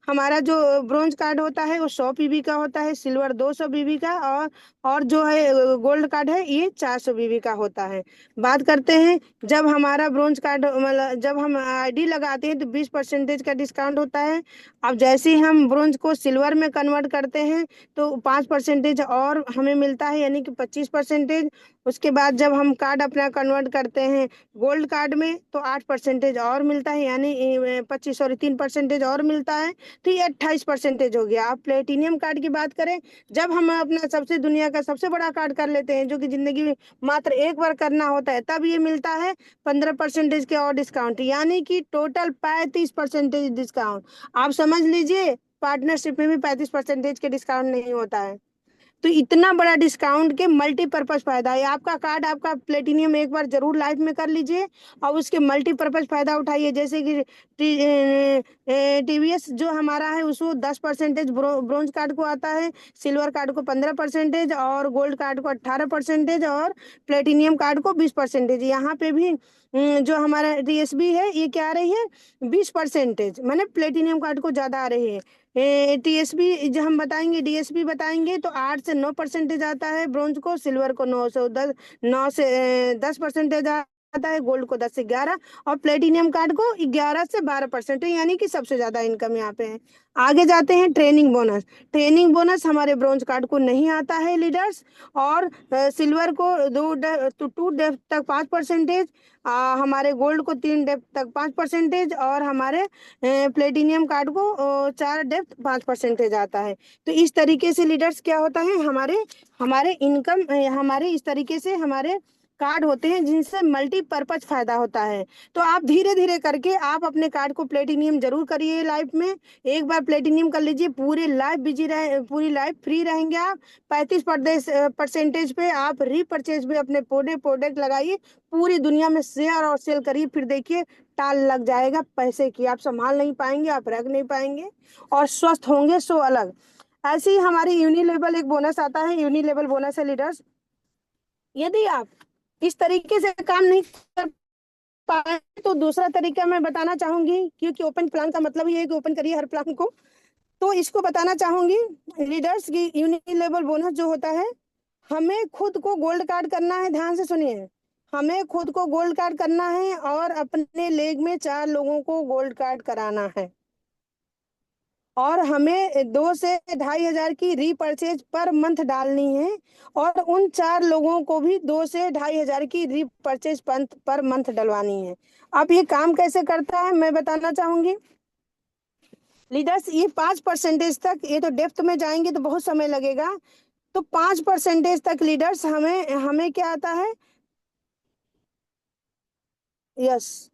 हमारा जो ब्रोंज कार्ड होता है वो 100 पीबी का होता है, सिल्वर 200 बीबी का, और जो है गोल्ड कार्ड है ये 400 बीबी का होता है। बात करते हैं, जब हमारा ब्रोंज कार्ड मतलब जब हम आईडी लगाते हैं तो 20% का डिस्काउंट होता है। अब जैसे ही हम ब्रोंज को सिल्वर में कन्वर्ट करते हैं तो 5% और हमें मिलता है, यानी कि 25%। उसके बाद जब हम कार्ड अपना कन्वर्ट करते हैं गोल्ड कार्ड में तो 8% और मिलता है, यानी 25 और 3% और मिलता है। तो ये 28% हो गया। आप प्लेटिनियम कार्ड की बात करें, जब हम अपना सबसे दुनिया का सबसे बड़ा कार्ड कर लेते हैं जो कि जिंदगी में मात्र एक बार करना होता है, तब ये मिलता है 15% के और डिस्काउंट, यानी कि टोटल 35% डिस्काउंट। आप समझ लीजिए पार्टनरशिप में भी 35% के डिस्काउंट नहीं होता है। तो इतना बड़ा डिस्काउंट के मल्टीपर्पज फायदा है। आपका कार्ड, आपका प्लेटिनियम एक बार जरूर लाइफ में कर लीजिए और उसके मल्टीपर्पज फायदा उठाइए। जैसे कि टीवीएस जो हमारा है उसको 10% ब्रोंज कार्ड को आता है, सिल्वर कार्ड को 15% और गोल्ड कार्ड को 18% और प्लेटिनियम कार्ड को 20%। यहाँ पे भी जो हमारा डीएसबी है ये क्या आ रही है, 20%, मैंने प्लेटिनियम कार्ड को ज्यादा आ रही है। टीएसबी जो हम बताएंगे, डीएसबी बताएंगे तो 8 से 9% आता है ब्रोंज को, सिल्वर को 9 से 10% आता है, गोल्ड को 10 से 11, और प्लेटिनियम कार्ड को 11 से 12%, यानी कि सबसे ज्यादा इनकम यहाँ पे है। आगे जाते हैं ट्रेनिंग बोनस। ट्रेनिंग बोनस हमारे ब्रोंज कार्ड को नहीं आता है लीडर्स, और सिल्वर को 2 डेप्थ तक 5%, हमारे गोल्ड को 3 डेप्थ तक 5%, और हमारे प्लेटिनियम कार्ड को 4 डेप्थ 5% आता है। तो इस तरीके से लीडर्स क्या होता है, हमारे हमारे इनकम हमारे इस तरीके से हमारे कार्ड होते हैं जिनसे मल्टीपर्पज फायदा होता है। तो आप धीरे धीरे करके आप अपने कार्ड को प्लेटिनियम जरूर करिए लाइफ में। एक बार प्लेटिनियम कर लीजिए, पूरे लाइफ बिजी रहे, पूरी लाइफ फ्री रहेंगे आप। 35% पे आप रीपरचेज पे अपने प्रोडक्ट लगाइए, पूरी दुनिया में शेयर और सेल करिए, फिर देखिए टाल लग जाएगा पैसे की, आप संभाल नहीं पाएंगे, आप रख नहीं पाएंगे और स्वस्थ होंगे सो अलग। ऐसे ही हमारी यूनिलेवल एक बोनस आता है, यूनिलेवल बोनस है लीडर्स। यदि आप इस तरीके से काम नहीं कर पाए तो दूसरा तरीका मैं बताना चाहूंगी, क्योंकि ओपन प्लान का मतलब ही है कि ओपन करिए हर प्लान को। तो इसको बताना चाहूंगी लीडर्स की, यूनिलेवल बोनस जो होता है, हमें खुद को गोल्ड कार्ड करना है। ध्यान से सुनिए, हमें खुद को गोल्ड कार्ड करना है और अपने लेग में 4 लोगों को गोल्ड कार्ड कराना है, और हमें 2 से 2,500 की रीपरचेज पर मंथ डालनी है, और उन 4 लोगों को भी 2 से 2,500 की रीपरचेज पर मंथ डलवानी है। अब ये काम कैसे करता है मैं बताना चाहूंगी। लीडर्स ये 5% तक, ये तो डेप्थ में जाएंगे तो बहुत समय लगेगा, तो 5% तक लीडर्स हमें हमें क्या आता है। यस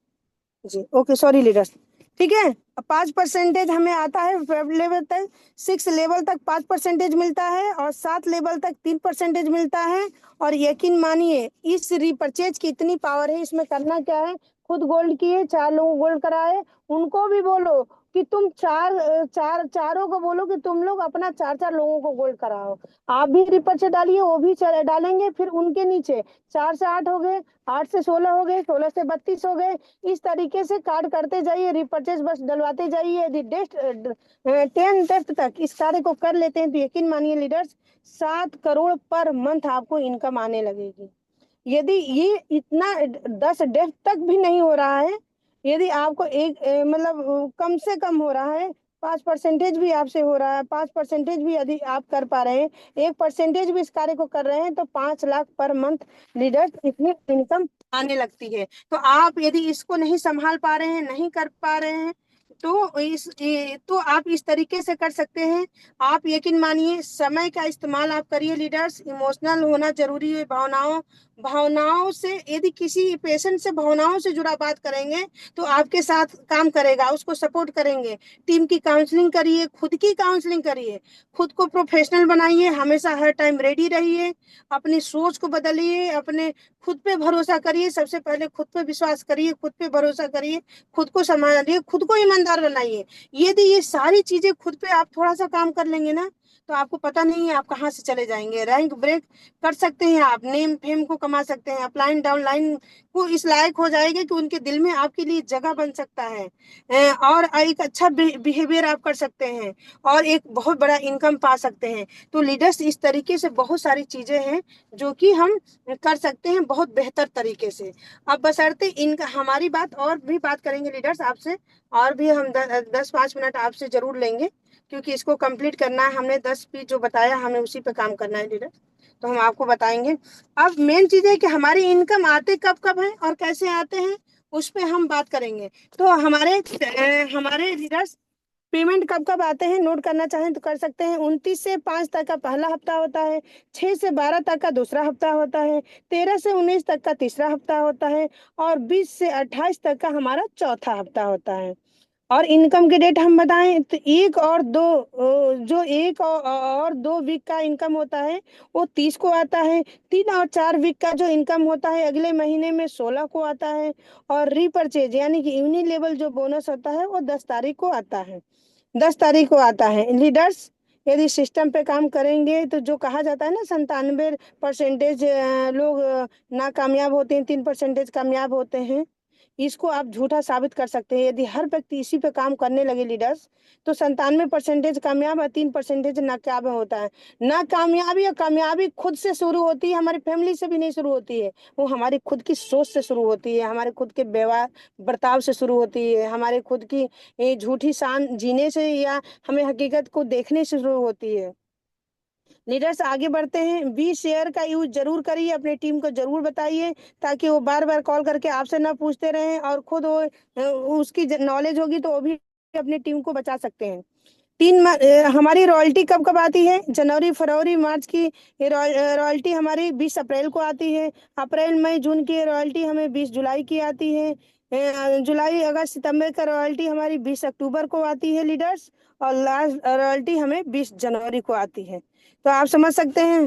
जी, ओके सॉरी लीडर्स। ठीक है, 5% हमें आता है 5 लेवल तक, 6 लेवल तक 5% मिलता है, और 7 लेवल तक 3% मिलता है। और यकीन मानिए इस रिपर्चेज की इतनी पावर है, इसमें करना क्या है, खुद गोल्ड किए, 4 लोगों गोल्ड कराए, उनको भी बोलो कि तुम चारों को बोलो कि तुम लोग अपना 4 4 लोगों को गोल्ड कराओ। आप भी रिपर्चेज डालिए, वो भी डालेंगे, फिर उनके नीचे 4 से 8 हो गए, 8 से 16 हो गए, 16 से 32 हो गए। इस तरीके से कार्ड करते जाइए, रिपर्चेज बस डलवाते जाइए। यदि 10 डेप्थ तक इस कार्य को कर लेते हैं तो यकीन मानिए लीडर्स 7 करोड़ पर मंथ आपको इनकम आने लगेगी। यदि ये इतना 10 डेप्थ तक भी नहीं हो रहा है, यदि आपको एक मतलब कम से कम हो रहा है, 5% भी आपसे हो रहा है, 5% भी यदि आप कर पा रहे हैं, 1% भी इस कार्य को कर रहे हैं, तो 5 लाख पर मंथ लीडर्स इतनी इनकम आने लगती है। तो आप यदि इसको नहीं संभाल पा रहे हैं, नहीं कर पा रहे हैं, तो आप इस तरीके से कर सकते हैं। आप यकीन मानिए समय का इस्तेमाल आप करिए लीडर्स, इमोशनल होना जरूरी है। भावनाओं से, यदि किसी पेशेंट से भावनाओं से जुड़ा बात करेंगे तो आपके साथ काम करेगा, उसको सपोर्ट करेंगे। टीम की काउंसलिंग करिए, खुद की काउंसलिंग करिए, खुद को प्रोफेशनल बनाइए, हमेशा हर टाइम रेडी रहिए, अपनी सोच को बदलिए, अपने खुद पे भरोसा करिए। सबसे पहले खुद पे विश्वास करिए, खुद पे भरोसा करिए, खुद को संभालिए, खुद को ईमानदार बनाइए। यदि ये सारी चीजें खुद पे आप थोड़ा सा काम कर लेंगे ना, तो आपको पता नहीं है आप कहाँ से चले जाएंगे। रैंक ब्रेक कर सकते हैं, आप नेम फेम को कमा सकते हैं, अपलाइन डाउनलाइन को इस लायक हो जाएगा कि उनके दिल में आपके लिए जगह बन सकता है। और एक अच्छा बिहेवियर आप कर सकते हैं, और एक बहुत बड़ा इनकम पा सकते हैं। तो लीडर्स इस तरीके से बहुत सारी चीजें हैं जो कि हम कर सकते हैं बहुत बेहतर तरीके से। अब बशर्ते इनका हमारी बात और भी बात करेंगे लीडर्स आपसे, और भी हम 10 5 मिनट आपसे जरूर लेंगे, क्योंकि इसको कंप्लीट करना है। हमने 10 पी जो बताया हमें उसी पे काम करना है लीडर, तो हम आपको बताएंगे। अब मेन चीज है कि हमारी इनकम आते कब कब है और कैसे आते हैं, उस पे हम बात करेंगे। तो हमारे लीडर्स पेमेंट कब कब आते हैं, नोट करना चाहें तो कर सकते हैं। 29 से 5 तक का पहला हफ्ता होता है, 6 से 12 तक का दूसरा हफ्ता होता है, 13 से 19 तक का तीसरा हफ्ता होता है, और 20 से 28 तक का हमारा चौथा हफ्ता होता है। और इनकम के डेट हम बताएं तो एक और दो, जो एक और 2 वीक का इनकम होता है वो 30 को आता है। 3 और 4 वीक का जो इनकम होता है अगले महीने में 16 को आता है। और रीपरचेज यानी कि यूनिलेवल जो बोनस होता है वो 10 तारीख को आता है, 10 तारीख को आता है लीडर्स। यदि सिस्टम पे काम करेंगे तो जो कहा जाता है ना 97% लोग नाकामयाब होते हैं, 3% कामयाब होते हैं, इसको आप झूठा साबित कर सकते हैं। यदि हर व्यक्ति इसी पे काम करने लगे लीडर्स, तो 97% कामयाब और 3% नाकामयाब होता है। नाकामयाबी और कामयाबी खुद से शुरू होती है, हमारी फैमिली से भी नहीं शुरू होती है, वो हमारी खुद की सोच से शुरू होती है, हमारे खुद के व्यवहार बर्ताव से शुरू होती है, हमारे खुद की झूठी शान जीने से, या हमें हकीकत को देखने से शुरू होती है। लीडर्स आगे बढ़ते हैं। बी शेयर का यूज जरूर करिए, अपनी टीम को जरूर बताइए, ताकि वो बार बार कॉल करके आपसे ना पूछते रहें, और खुद वो उसकी नॉलेज होगी तो वो भी अपनी टीम को बचा सकते हैं। हमारी रॉयल्टी कब कब आती है, जनवरी फरवरी मार्च की रॉयल्टी हमारी 20 अप्रैल को आती है। अप्रैल मई जून की रॉयल्टी हमें 20 जुलाई की आती है। जुलाई अगस्त सितंबर का रॉयल्टी हमारी 20 अक्टूबर को आती है लीडर्स। और लास्ट रॉयल्टी हमें 20 जनवरी को आती है। तो आप समझ सकते हैं,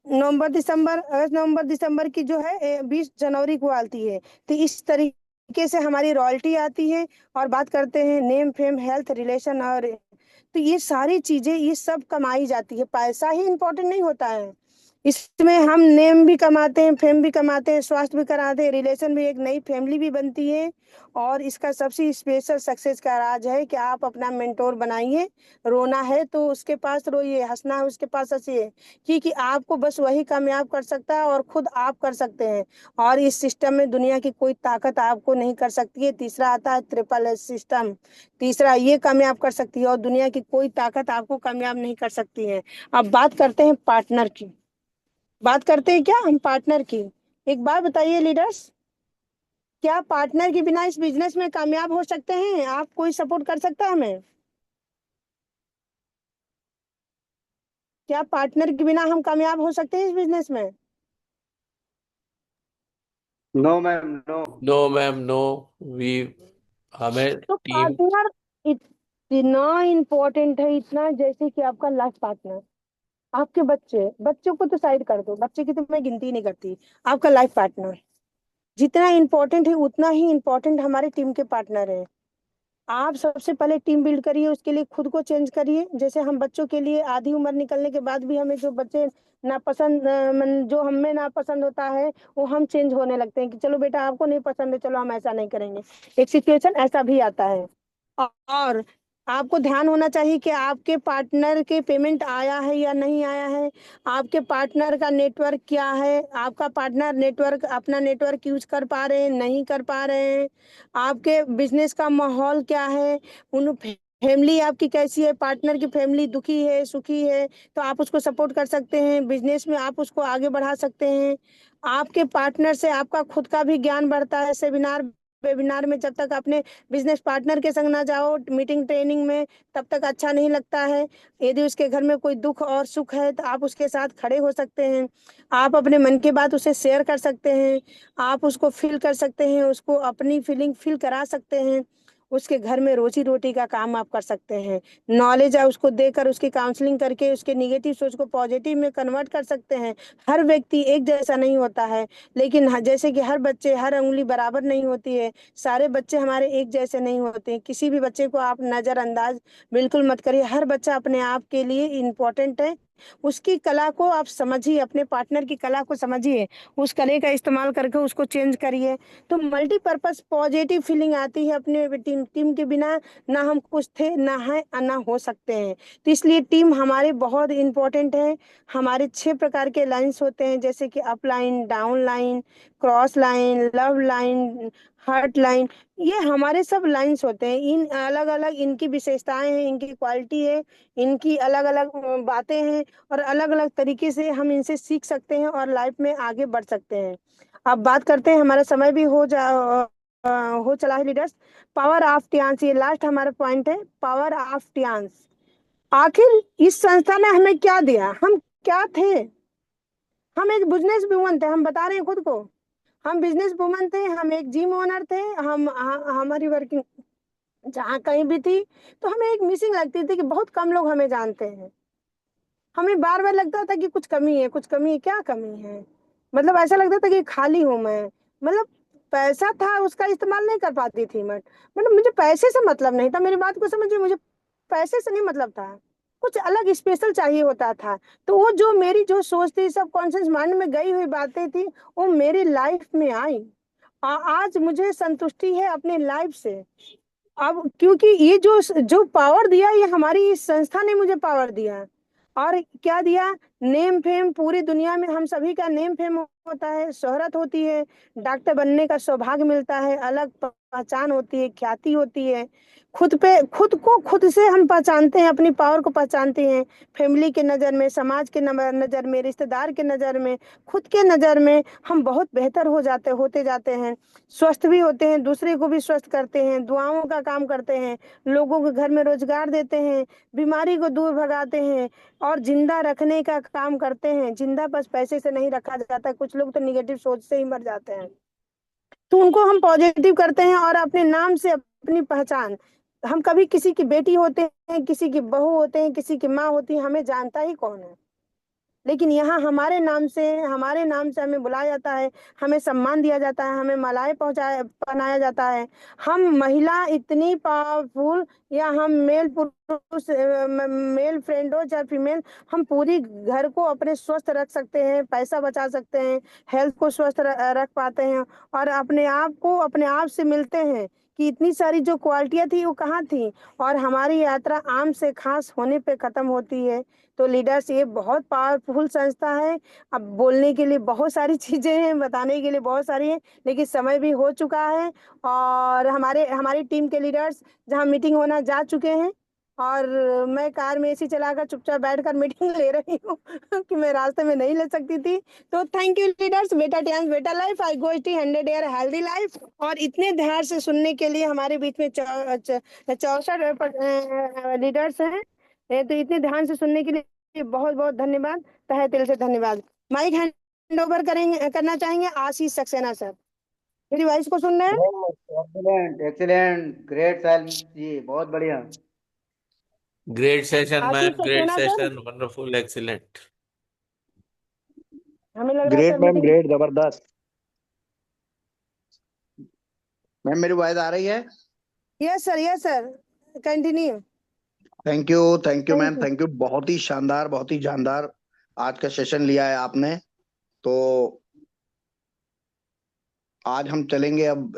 नवंबर दिसंबर, अगस्त नवंबर दिसंबर की जो है 20 जनवरी को आती है। तो इस तरीके से हमारी रॉयल्टी आती है। और बात करते हैं नेम फेम हेल्थ रिलेशन, और तो ये सारी चीजें ये सब कमाई जाती है, पैसा ही इम्पोर्टेंट नहीं होता है। इसमें हम नेम भी कमाते हैं, फेम भी कमाते हैं, स्वास्थ्य भी कराते हैं, रिलेशन भी, एक नई फैमिली भी बनती है। और इसका सबसे स्पेशल सक्सेस का राज है कि आप अपना मेंटोर बनाइए। रोना है तो उसके पास रोइए, हंसना है उसके पास हंसिए, क्योंकि आपको बस वही कामयाब कर सकता है और खुद आप कर सकते हैं। और इस सिस्टम में दुनिया की कोई ताकत आपको नहीं कर सकती है। तीसरा आता है ट्रिपल एस सिस्टम, तीसरा ये कामयाब कर सकती है, और दुनिया की कोई ताकत आपको कामयाब नहीं कर सकती है। अब बात करते हैं पार्टनर की, बात करते हैं क्या हम पार्टनर की। एक बात बताइए लीडर्स, क्या पार्टनर के बिना इस बिजनेस में कामयाब हो सकते हैं? आप कोई सपोर्ट कर सकता है हमें? क्या पार्टनर के बिना हम कामयाब हो सकते हैं इस बिजनेस में? No ma'am no. No ma'am no. We हमें तो टीम। पार्टनर इतना इम्पोर्टेंट है, इतना, जैसे कि आपका लाइफ पार्टनर, आपके बच्चे, बच्चों को तो साइड कर दो, बच्चे की तो मैं गिनती ही नहीं करती, आपका लाइफ पार्टनर जितना इम्पोर्टेंट है उतना ही इम्पोर्टेंट हमारे टीम के पार्टनर है। आप सबसे पहले टीम बिल्ड करिए, उसके लिए खुद को चेंज करिए। जैसे हम बच्चों के लिए आधी उम्र निकलने के बाद भी हमें जो बच्चे नापसंद जो हमें नापसंद होता है, वो हम चेंज होने लगते हैं कि चलो बेटा आपको नहीं पसंद है, चलो हम ऐसा नहीं करेंगे। एक सिचुएशन ऐसा भी आता है। और आपको ध्यान होना चाहिए कि आपके पार्टनर के पेमेंट आया है या नहीं आया है, आपके पार्टनर का नेटवर्क क्या है, आपका पार्टनर नेटवर्क अपना नेटवर्क यूज कर पा रहे हैं नहीं कर पा रहे हैं, आपके बिजनेस का माहौल क्या है, उन फैमिली आपकी कैसी है, पार्टनर की फैमिली दुखी है सुखी है, तो आप उसको सपोर्ट कर सकते हैं, बिजनेस में आप उसको आगे बढ़ा सकते हैं। आपके पार्टनर से आपका खुद का भी ज्ञान बढ़ता है। सेमिनार वेबिनार में जब तक अपने बिजनेस पार्टनर के संग ना जाओ, मीटिंग ट्रेनिंग में, तब तक अच्छा नहीं लगता है। यदि उसके घर में कोई दुख और सुख है तो आप उसके साथ खड़े हो सकते हैं, आप अपने मन की बात उसे शेयर कर सकते हैं, आप उसको फील कर सकते हैं, उसको अपनी फीलिंग फील करा सकते हैं, उसके घर में रोजी रोटी का काम आप कर सकते हैं। नॉलेज है उसको देकर, उसकी काउंसलिंग करके उसके निगेटिव सोच को पॉजिटिव में कन्वर्ट कर सकते हैं। हर व्यक्ति एक जैसा नहीं होता है, लेकिन जैसे कि हर बच्चे, हर उंगली बराबर नहीं होती है, सारे बच्चे हमारे एक जैसे नहीं होते। किसी भी बच्चे को आप नजरअंदाज बिल्कुल मत करिए, हर बच्चा अपने आप के लिए इम्पोर्टेंट है। उसकी कला को आप समझिए, अपने पार्टनर की कला को समझिए, उस कले का इस्तेमाल करके उसको चेंज करिए, तो मल्टीपर्पज पॉजिटिव फीलिंग आती है। अपने टीम टीम के बिना ना हम कुछ थे, ना है, ना हो सकते हैं। तो इसलिए टीम हमारे बहुत इंपॉर्टेंट है। हमारे 6 प्रकार के लाइंस होते हैं, जैसे कि up line, down line, cross line, love line, heart line. ये हमारे सब लाइंस होते हैं। इन अलग अलग इनकी विशेषताएं हैं, इनकी क्वालिटी है, इनकी अलग अलग बातें हैं, और अलग अलग तरीके से हम इनसे सीख सकते हैं और लाइफ में आगे बढ़ सकते हैं। अब बात करते हैं, हमारा समय भी हो चला है लीडर्स। पावर ऑफ टियान्स, ये लास्ट हमारा पॉइंट है, पावर ऑफ टियान्स। आखिर इस संस्था ने हमें क्या दिया? हम क्या थे? हम एक बिजनेस वुमन थे, हम बता रहे हैं खुद को, हम बिजनेस वुमन थे, हम एक जिम ओनर थे, हमारी वर्किंग जहाँ कहीं भी थी, तो हमें एक मिसिंग लगती थी कि बहुत कम लोग हमें जानते हैं। हमें बार बार लगता था कि कुछ कमी है, कुछ कमी है, क्या कमी है? मतलब ऐसा लगता था कि खाली हूं मैं। मतलब पैसा था, उसका इस्तेमाल नहीं कर पाती थी मैं। मतलब मुझे पैसे से मतलब नहीं था, मेरी बात को समझिए, मुझे पैसे से नहीं मतलब था, कुछ अलग स्पेशल चाहिए होता था। तो वो जो मेरी जो सोच थी, सब कॉन्शियस माइंड में गई हुई बातें थी, वो मेरी लाइफ में आई। आज मुझे संतुष्टि है अपने लाइफ से। अब क्योंकि ये जो जो पावर दिया, ये हमारी इस संस्था ने मुझे पावर दिया। और क्या दिया? नेम फेम, पूरी दुनिया में हम सभी का नेम फेम होता है, शोहरत होती है, डॉक्टर बनने का सौभाग्य मिलता है, अलग पहचान होती है, ख्याति होती है। खुद पे, खुद को खुद से हम पहचानते हैं, अपनी पावर को पहचानते हैं। फैमिली के नज़र में, समाज के नज़र में, रिश्तेदार के नज़र में, खुद के नज़र में हम बहुत बेहतर होते जाते हैं। स्वस्थ भी होते हैं, दूसरे को भी स्वस्थ करते हैं, दुआओं का काम करते हैं, लोगों के घर में रोजगार देते हैं, बीमारी को दूर भगाते हैं, और जिंदा रखने का काम करते हैं। जिंदा बस पैसे से नहीं रखा जाता, कुछ लोग तो निगेटिव सोच से ही मर जाते हैं। तो उनको हम पॉजिटिव करते हैं, और अपने नाम से अपनी पहचान, हम कभी किसी की बेटी होते हैं, किसी की बहू होते हैं, किसी की माँ होती है, हमें जानता ही कौन है? लेकिन यहाँ हमारे नाम से हमें बुलाया जाता है, हमें सम्मान दिया जाता है, हमें मालाएं पहनाया जाता है। हम महिला इतनी पावरफुल, या हम मेल पुरुष, मेल फ्रेंड हो चाहे फीमेल, हम पूरी घर को अपने स्वस्थ रख सकते हैं, पैसा बचा सकते हैं, हेल्थ को स्वस्थ रख पाते हैं, और अपने आप को अपने आप से मिलते हैं कि इतनी सारी जो क्वालिटियां थी वो कहाँ थी। और हमारी यात्रा आम से खास होने पे खत्म होती है। तो लीडर्स, ये बहुत पावरफुल संस्था है। अब बोलने के लिए बहुत सारी चीजें हैं, बताने के लिए बहुत सारी हैं, लेकिन समय भी हो चुका है। और हमारी टीम के लीडर्स जहां मीटिंग होना जा चुके हैं, और मैं कार में एसी चलाकर चुपचाप बैठकर मीटिंग ले रही हूँ कि मैं रास्ते में नहीं ले सकती थी। तो थैंक यू लीडर्स, बेटा टेंस बेटा लाइफ, आई गो टी 100 ईयर हेल्दी लाइफ। और इतने ध्यान से सुनने के लिए हमारे बीच में 64 लीडर्स हैं। तो इतने ध्यान से सुनने के लिए बहुत बहुत धन्यवाद, तहे दिल से धन्यवाद। माइक हैंड ओवर करना चाहेंगे आशीष सक्सेना सर। मेरी वॉइस को सुन रहे हैं? एक्सीलेंट एक्सीलेंट, ग्रेट साहिल जी, बहुत बढ़िया। Great session, आशीष man. Great Saxena sir, session. Wonderful. Excellent. हमें लग रहा है great sir ma'am, meeting. Great, जबरदस्त। मैम मेरी वॉइस आ रही है? Yes sir, continue. Thank you ma'am, thank you. Thank you. बहुत ही शानदार, बहुत ही जानदार आज का सेशन लिया है आपने। तो आज हम चलेंगे अब